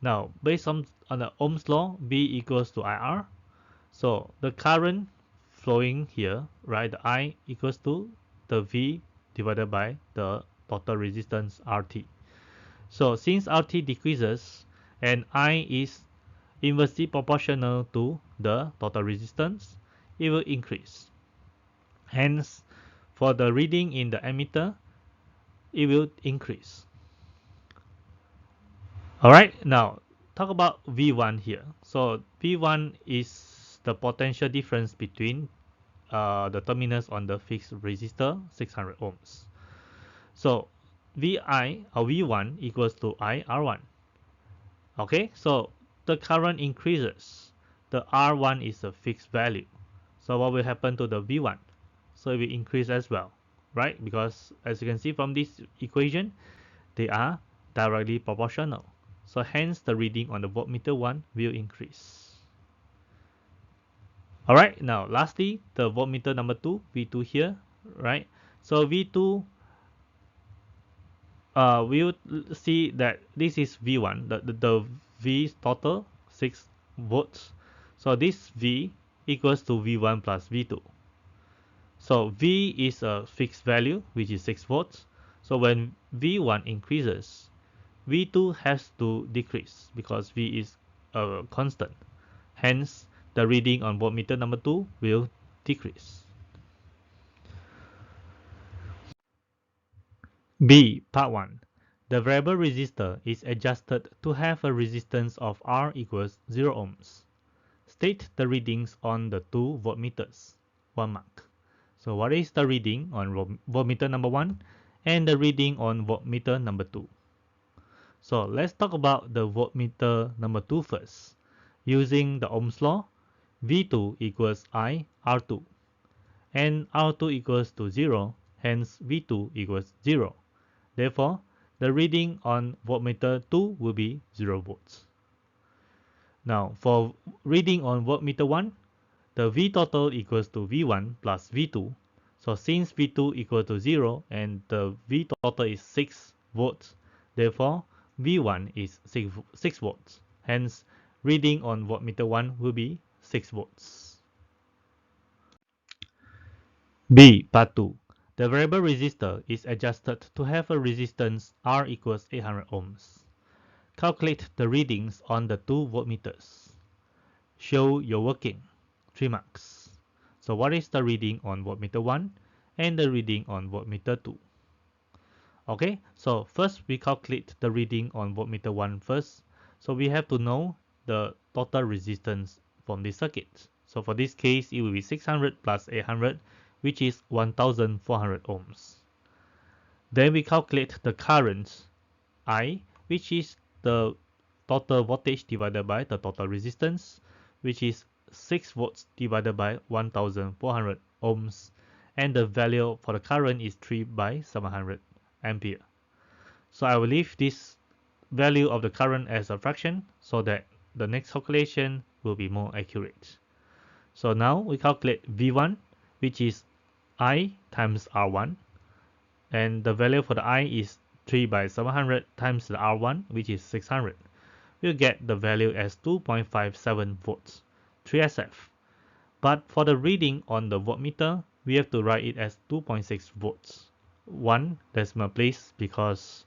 Now, based on the Ohm's law, V equals to IR. So the current flowing here, right, the I equals to the V divided by the total resistance RT. So since RT decreases and I is inversely proportional to the total resistance, it will increase. Hence, for the reading in the ammeter, it will increase. Alright, now talk about V1 here. So V1 is the potential difference between the terminals on the fixed resistor 600 ohms. So VI or V1 equals to IR1. Okay, so the current increases. The R1 is a fixed value. So what will happen to the V1? So it will increase as well, right? Because as you can see from this equation, they are directly proportional. So hence the reading on the voltmeter 1 will increase. Alright, now lastly, the voltmeter number 2, V2 here, right? So V2, we will see that this is V1, the V total, 6 volts. So this V equals to V1 plus V2. So V is a fixed value, which is 6 volts. So when V1 increases, V2 has to decrease because V is a constant. Hence, the reading on voltmeter number 2 will decrease. B. Part 1. The variable resistor is adjusted to have a resistance of R equals 0 ohms. State the readings on the two voltmeters. 1 mark. So what is the reading on voltmeter number 1 and the reading on voltmeter number 2? So let's talk about the voltmeter number 2 first. Using the Ohm's law, V2 equals I R2 and R2 equals to 0, hence V2 equals 0. Therefore, the reading on voltmeter 2 will be 0 volts. Now, for reading on voltmeter 1, the V total equals to V1 plus V2. So since V2 equal to 0 and the V total is 6 volts, therefore V1 is 6 volts. Hence, reading on voltmeter 1 will be 6 volts. B. Part 2. The variable resistor is adjusted to have a resistance R equals 800 ohms. Calculate the readings on the two voltmeters. Show your working. 3 marks. So what is the reading on voltmeter 1 and the reading on voltmeter 2? Okay, so first we calculate the reading on voltmeter 1 first. So we have to know the total resistance from this circuit. So for this case, it will be 600 plus 800, which is 1400 ohms. Then we calculate the current I, which is the total voltage divided by the total resistance, which is 6 volts divided by 1400 ohms, and the value for the current is 3 by 700 ampere. So I will leave this value of the current as a fraction so that the next calculation will be more accurate. So now we calculate V1, which is I times R1, and the value for the I is 3 by 700 times the R1, which is 600. We'll get the value as 2.57 volts, 3SF. But for the reading on the voltmeter, we have to write it as 2.6 volts, 1 decimal place, because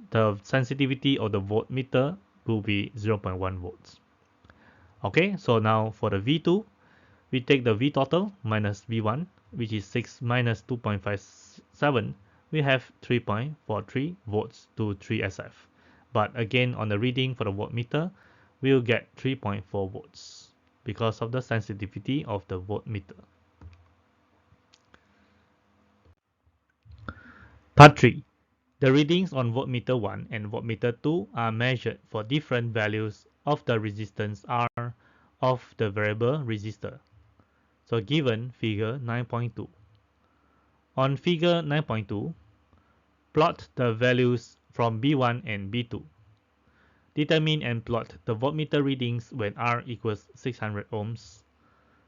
the sensitivity of the voltmeter will be 0.1 volts. Okay, so now for the V2, we take the V total minus V1, which is 6 minus 2.57, we have 3.43 volts to 3 SF. But again, on the reading for the voltmeter, we'll get 3.4 volts because of the sensitivity of the voltmeter. Part 3. The readings on voltmeter 1 and voltmeter 2 are measured for different values of the resistance R of the variable resistor. So given figure 9.2. On figure 9.2, Plot the values from B1 and B2. Determine and plot the voltmeter readings when R equals 600 ohms.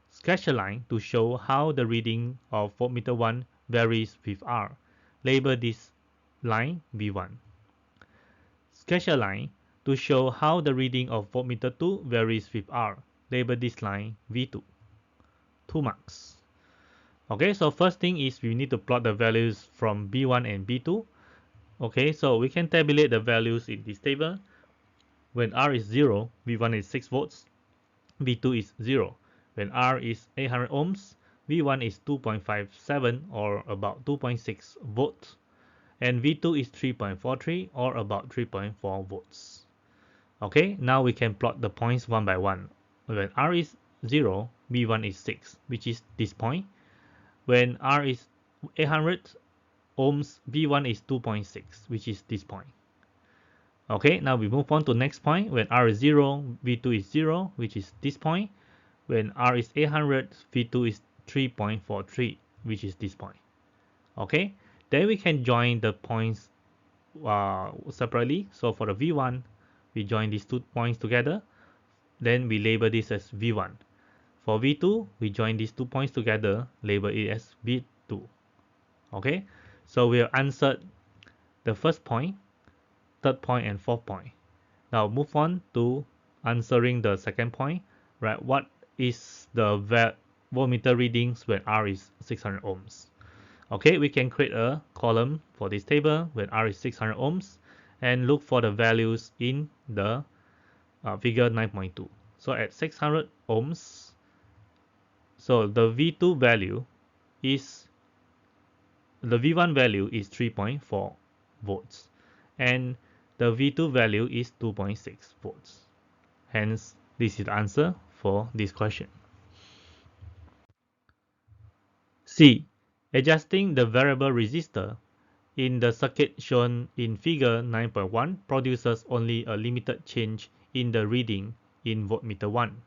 Sketch a line to show how the reading of voltmeter 1 varies with R. Label this line V1. Sketch a line to show how the reading of voltmeter 2 varies with R. Label this line V2. 2 marks. Okay, so first thing is we need to plot the values from B1 and B2. Okay, so we can tabulate the values in this table. When R is 0, V1 is 6 volts, V2 is 0. When R is 800 ohms, V1 is 2.57 or about 2.6 volts, and V2 is 3.43 or about 3.4 volts. Okay, now we can plot the points one by one. When R is 0, V1 is 6, which is this point. When R is 800 ohms, V1 is 2.6, which is this point. Okay, now we move on to next point. When R is 0, V2 is 0, which is this point. When R is 800, V2 is 3.43, which is this point. Okay, then we can join the points separately. So for the V1, we join these 2 points together. Then we label this as V1. For V2, we join these 2 points together, label it as V2. Okay, so we have answered the first point, third point, and fourth point. Now move on to answering the second point, right? What is the voltmeter readings when R is 600 ohms? Okay, we can create a column for this table when R is 600 ohms and look for the values in the figure 9.2. So at 600 ohms, so the V2 value is, the V1 value is 3.4 volts and the V2 value is 2.6 volts. Hence, this is the answer for this question. C. Adjusting the variable resistor in the circuit shown in figure 9.1 produces only a limited change in the reading in voltmeter 1.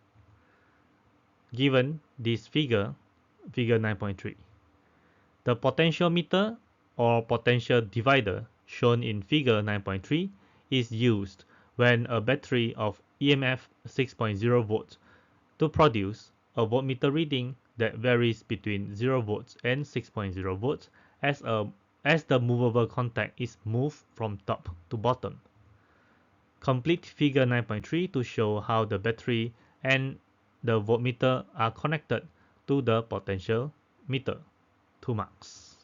Given this figure, figure 9.3. The potentiometer or potential divider shown in figure 9.3 is used when a battery of EMF 6.0 volts to produce a voltmeter reading that varies between 0 volts and 6.0 volts as the movable contact is moved from top to bottom. Complete figure 9.3 to show how the battery and the voltmeter are connected to the potential meter. 2 marks.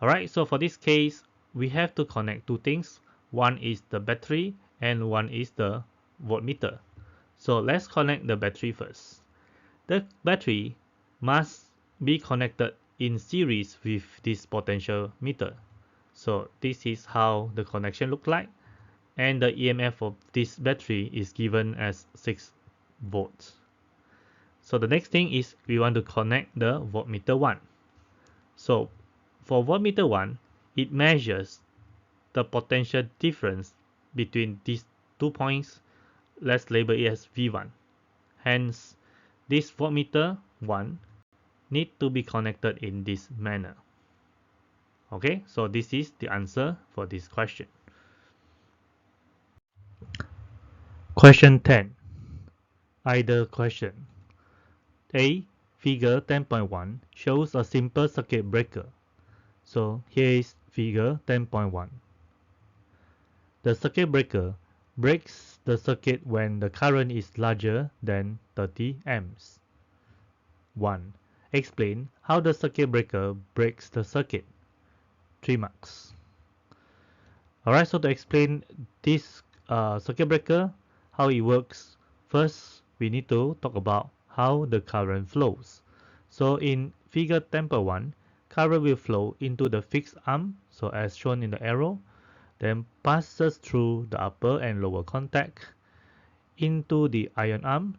Alright, so for this case, we have to connect 2 things. One is the battery and one is the voltmeter. So let's connect the battery first. The battery must be connected in series with this potential meter. So this is how the connection looks like, and the EMF of this battery is given as 6 volts. So the next thing is we want to connect the voltmeter 1. So for voltmeter 1, it measures the potential difference between these 2 points. Let's label it as V1. Hence, this voltmeter 1 need to be connected in this manner. Okay, so this is the answer for this question. Question 10. Either question. A. Figure 10.1 shows a simple circuit breaker. So here is figure 10.1. The circuit breaker breaks the circuit when the current is larger than 30 amps. 1. Explain how the circuit breaker breaks the circuit. 3 marks. Alright, so to explain this circuit breaker, how it works, first we need to talk about how the current flows. So in figure 10.1, current will flow into the fixed arm, so as shown in the arrow, then passes through the upper and lower contact into the iron arm,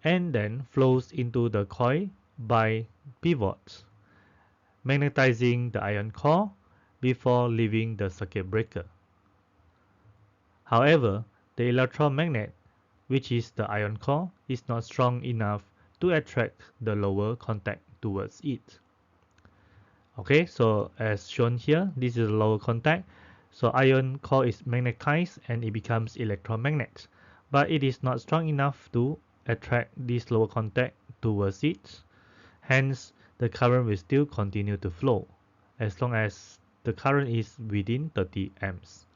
and then flows into the coil by pivots, magnetizing the iron core before leaving the circuit breaker. However, the electromagnet, which is the iron core, is not strong enough to attract the lower contact towards it. Okay, so as shown here, this is the lower contact. So ion core is magnetized and it becomes electromagnet, but it is not strong enough to attract this lower contact towards it. Hence, the current will still continue to flow as long as the current is within 30 amps.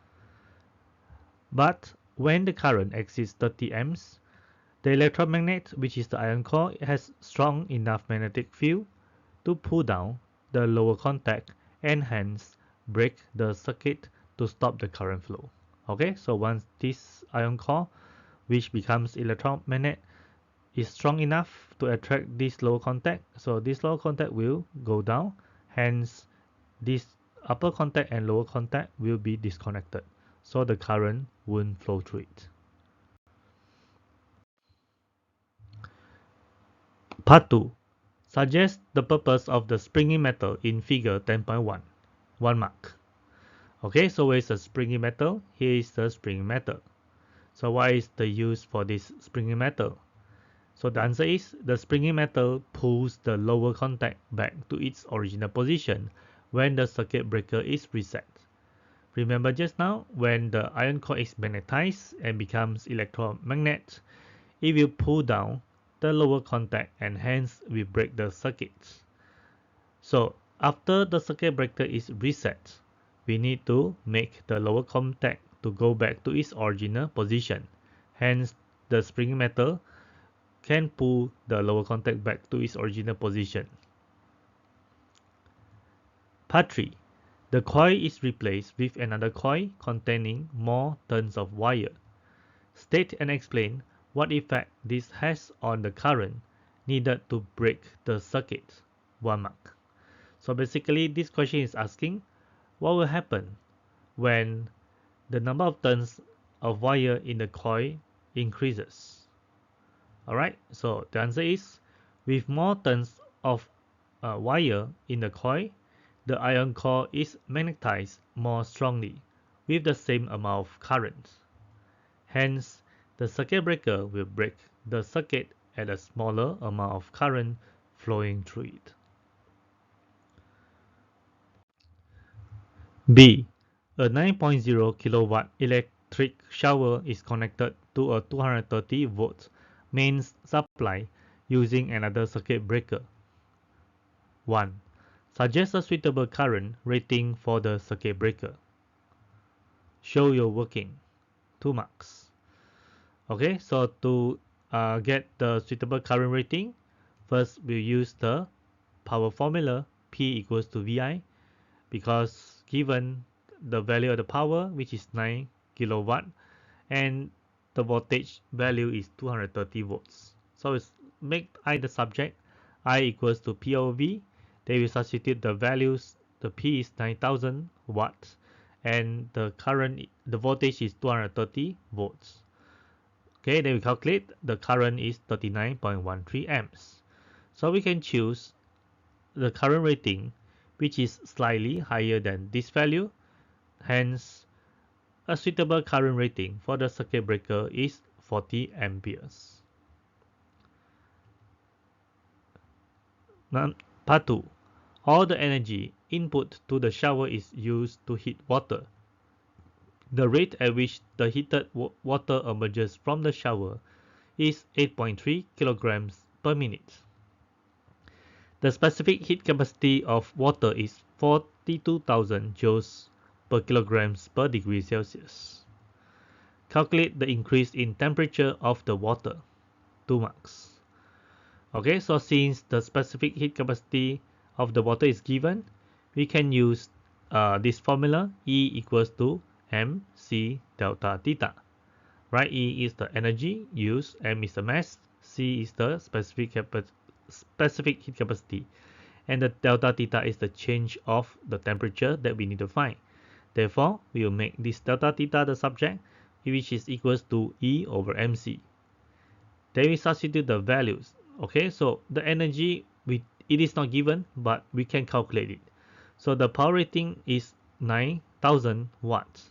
But when the current exceeds 30 amps, the electromagnet, which is the ion core, has strong enough magnetic field to pull down the lower contact and hence break the circuit to stop the current flow. Okay, so once this ion core, which becomes electromagnet, is strong enough to attract this lower contact, so this lower contact will go down, hence this upper contact and lower contact will be disconnected, so the current won't flow through it. Part 2. Suggest the purpose of the springy metal in figure 10.1. 1 mark. Okay, so where is the springy metal? Here is the springy metal. So what is the use for this springy metal? So the answer is the springy metal pulls the lower contact back to its original position when the circuit breaker is reset. Remember just now, when the ion core is magnetized and becomes electromagnet, it will pull down the lower contact and hence will break the circuit. So after the circuit breaker is reset, we need to make the lower contact to go back to its original position. Hence, the springy metal can pull the lower contact back to its original position. Part 3. The coil is replaced with another coil containing more turns of wire. State and explain what effect this has on the current needed to break the circuit. 1 mark. So basically this question is asking what will happen when the number of turns of wire in the coil increases. Alright, so the answer is with more turns of wire in the coil, the ion core is magnetized more strongly with the same amount of current. Hence, the circuit breaker will break the circuit at a smaller amount of current flowing through it. B. A 9.0 kilowatt electric shower is connected to a 230 volt mains supply using another circuit breaker. 1. Suggest a suitable current rating for the circuit breaker. Show your working. 2 marks. Okay, so to get the suitable current rating, first we'll use the power formula P equals to VI, because given the value of the power, which is 9 kilowatt, and the voltage value is 230 volts. So it's make I the subject, I equals to P over V. They will substitute the values. The P is 9000 watts and the current, the voltage is 230 volts. Okay, then we calculate the current is 39.13 amps. So we can choose the current rating which is slightly higher than this value. Hence, a suitable current rating for the circuit breaker is 40 amperes. Now, part 2. All the energy input to the shower is used to heat water. The rate at which the heated water emerges from the shower is 8.3 kilograms per minute. The specific heat capacity of water is 42,000 joules per kilograms per degree Celsius. Calculate the increase in temperature of the water. 2 marks. Okay, so since the specific heat capacity of the water is given, we can use this formula E equals to mc delta theta. Right, E is the energy used, m is the mass, C is the specific heat capacity, and the delta theta is the change of the temperature that we need to find. Therefore, we will make this delta theta the subject, which is equals to E over mc. Then we substitute the values. Okay, so the energy, it is not given, but we can calculate it. So the power rating is 9000 watts.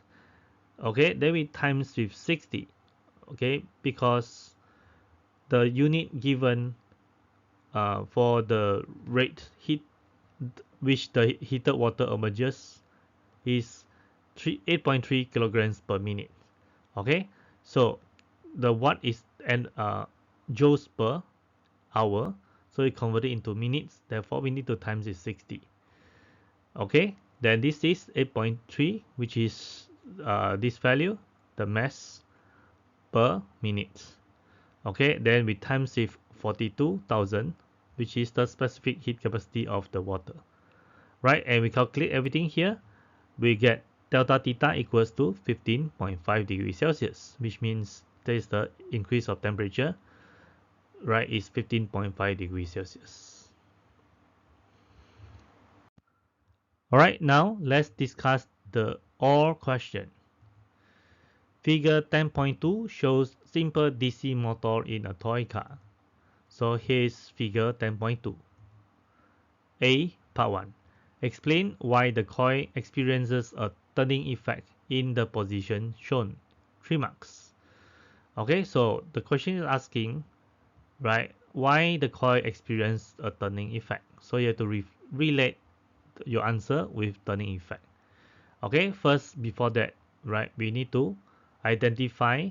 Okay, then we times with 60. Okay, because the unit given for the rate heat, which the heated water emerges is 8.3 kilograms per minute. Okay, so the watt is joules per hour, so we convert it into minutes, therefore we need to times it 60. Okay, then this is 8.3, which is this value, the mass per minute. Okay, then we times it 42,000, which is the specific heat capacity of the water, right? And we calculate everything here, we get delta theta equals to 15.5 degrees Celsius, which means there is the increase of temperature, right, is 15.5 degrees Celsius. Alright, now let's discuss the OR question. Figure 10.2 shows simple DC motor in a toy car. So here's figure 10.2. A. Part 1. Explain why the coil experiences a turning effect in the position shown. 3 marks. Okay, so the question is asking, right, why the coil experiences a turning effect. So you have to relate your answer with turning effect. Okay, first, before that, right, we need to identify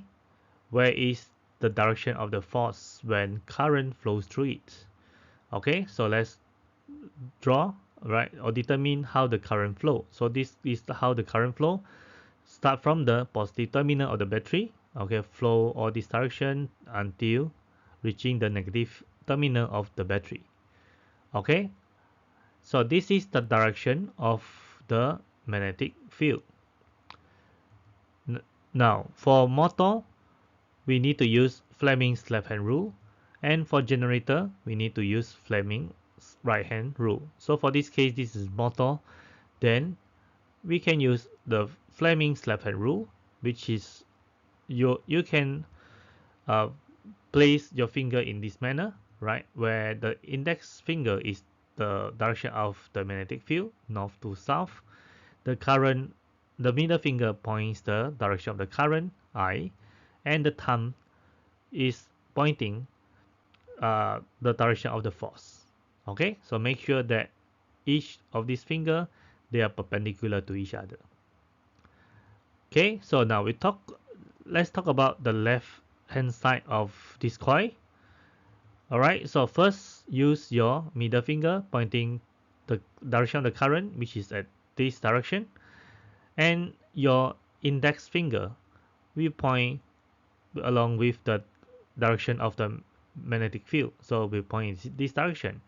where is the direction of the force when current flows through it. Okay, so let's draw, right, or determine how the current flow. So this is how the current flow. Start from the positive terminal of the battery, okay, flow all this direction until reaching the negative terminal of the battery. Okay, so this is the direction of the magnetic field. Now, for motor, we need to use Fleming's left-hand rule, and for generator, we need to use Fleming's right-hand rule. So for this case, this is motor, then we can use the Fleming's left-hand rule, which is you can place your finger in this manner, right, where the index finger is the direction of the magnetic field, north to south. The middle finger points the direction of the current, I, and the thumb is pointing the direction of the force. Okay, so make sure that each of these fingers, they are perpendicular to each other. Okay, so now let's talk about the left hand side of this coil. Alright, so first use your middle finger pointing the direction of the current, which is at this direction, and your index finger will point along with the direction of the magnetic field, so we point in this direction,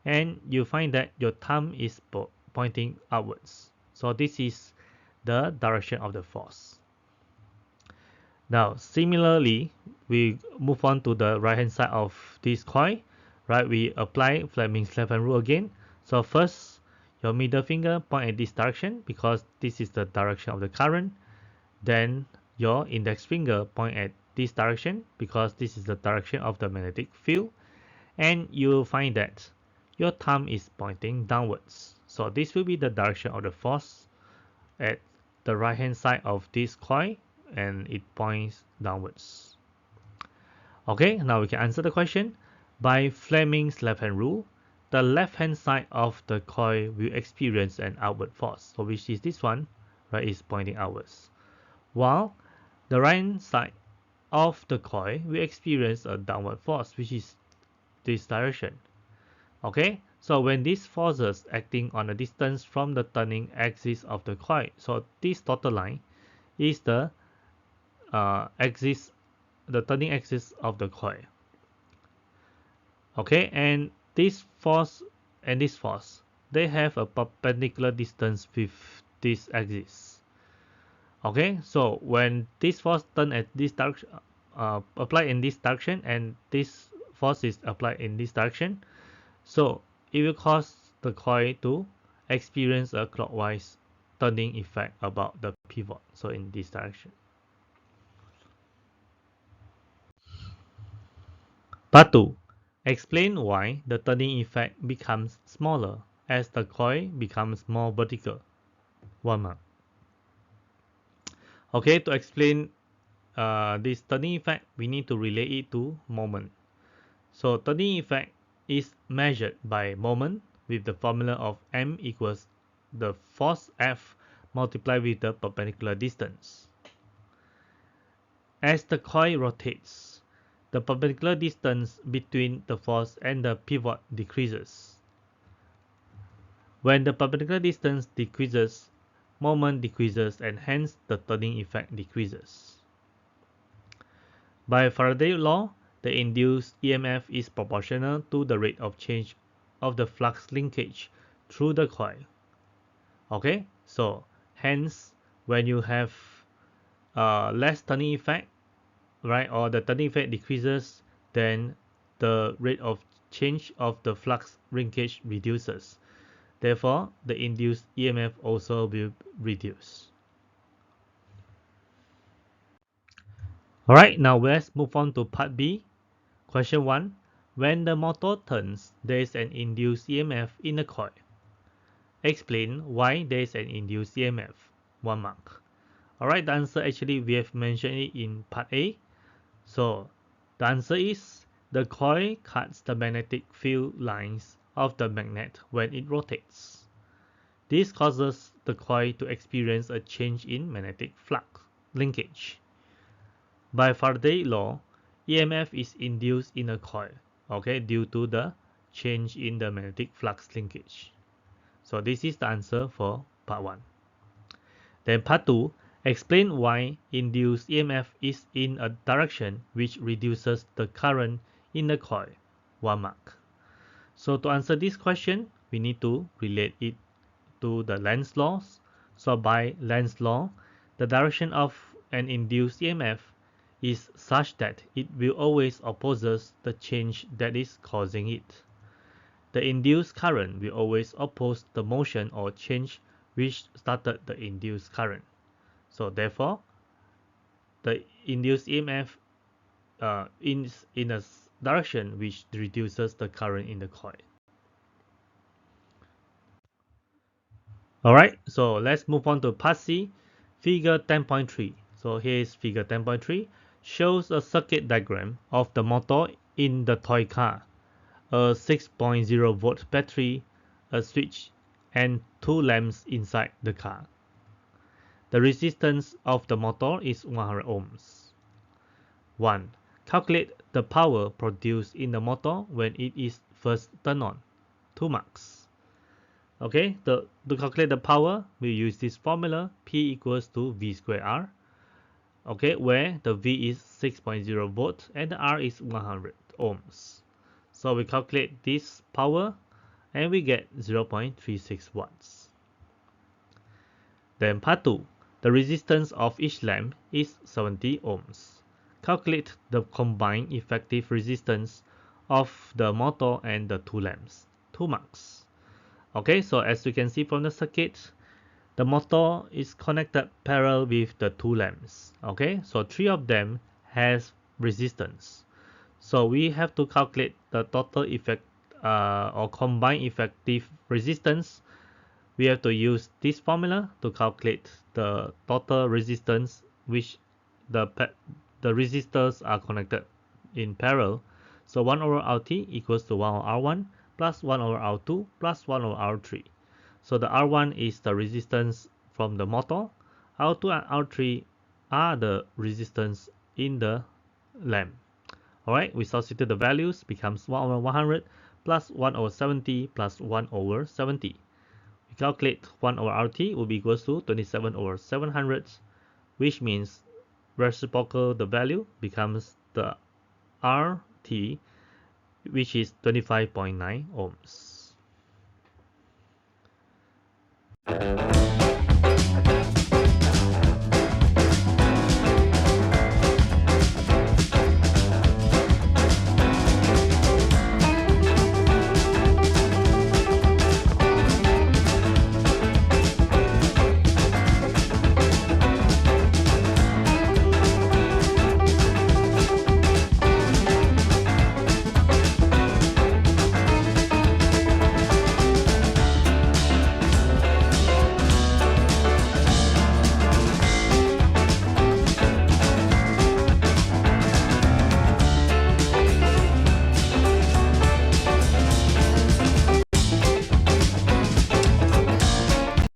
and you find that your thumb is pointing outwards, so this is the direction of the force. Now similarly, we move on to the right hand side of this coil, right? We apply Fleming's left hand rule again. So first, your middle finger point at this direction because this is the direction of the current. Then your index finger point at this direction because this is the direction of the magnetic field, and you will find that your thumb is pointing downwards. So this will be the direction of the force at the right hand side of this coil, and it points downwards. Okay, now we can answer the question. By Fleming's left hand rule, the left hand side of the coil will experience an outward force, so which is this one, right, is pointing outwards, while the right hand side of the coil will experience a downward force, which is this direction. Okay, so when these forces acting on a distance from the turning axis of the coil, so this dotted line is the turning axis of the coil. Okay, and this force and this force, they have a perpendicular distance with this axis. Okay, so when this force turn at this direction, apply in this direction, and this force is applied in this direction, so it will cause the coil to experience a clockwise turning effect about the pivot, so in this direction. Part 2. Explain why the turning effect becomes smaller as the coil becomes more vertical. 1 mark. Okay, to explain this turning effect, we need to relate it to moment. So turning effect is measured by moment with the formula of m equals the force F multiplied with the perpendicular distance. As the coil rotates, the perpendicular distance between the force and the pivot decreases. When the perpendicular distance decreases, moment decreases and hence the turning effect decreases. By Faraday's law, the induced EMF is proportional to the rate of change of the flux linkage through the coil. Okay, so hence when you have less turning effect, right, or the turning effect decreases, then the rate of change of the flux linkage reduces. Therefore, the induced EMF also will reduce. Alright, now let's move on to part B. Question 1. When the motor turns, there is an induced EMF in the coil. Explain why there is an induced EMF. 1 mark. Alright, the answer actually we have mentioned it in part A. So the answer is the coil cuts the magnetic field lines of the magnet when it rotates. This causes the coil to experience a change in magnetic flux linkage. By Faraday's law, EMF is induced in a coil, okay, due to the change in the magnetic flux linkage. So this is the answer for part 1. Then part 2, explain why induced EMF is in a direction which reduces the current in the coil. 1 mark. So to answer this question, we need to relate it to the Lenz's laws. So by Lenz's law, the direction of an induced EMF is such that it will always opposes the change that is causing it. The induced current will always oppose the motion or change which started the induced current. So therefore, the induced EMF is in a direction which reduces the current in the coil. Alright, so let's move on to part C, figure 10.3. So here is figure 10.3, shows a circuit diagram of the motor in the toy car, a 6.0 volt battery, a switch, and 2 lamps inside the car. The resistance of the motor is 100 ohms. 1. Calculate the power produced in the motor when it is first turned on. 2 marks. Okay, to calculate the power, we use this formula, P equals to V squared R. Okay, where the V is 6.0 volt and the R is 100 ohms. So we calculate this power and we get 0.36 watts. Then part 2, the resistance of each lamp is 70 ohms. Calculate the combined effective resistance of the motor and the 2 lamps. 2 marks. Okay, so as you can see from the circuit, the motor is connected parallel with the 2 lamps. Okay, so 3 of them has resistance. So we have to calculate the total effect or combined effective resistance. We have to use this formula to calculate the total resistance which the resistors are connected in parallel. So 1 over RT equals to 1 over R1 plus 1 over R2 plus 1 over R3. So the R1 is the resistance from the motor, R2 and R3 are the resistance in the lamp. Alright, we substitute the values, becomes 1 over 100 plus 1 over 70 plus 1 over 70. We calculate 1 over RT will be equals to 27 over 700, which means reciprocal the value becomes the RT, which is 25.9 ohms.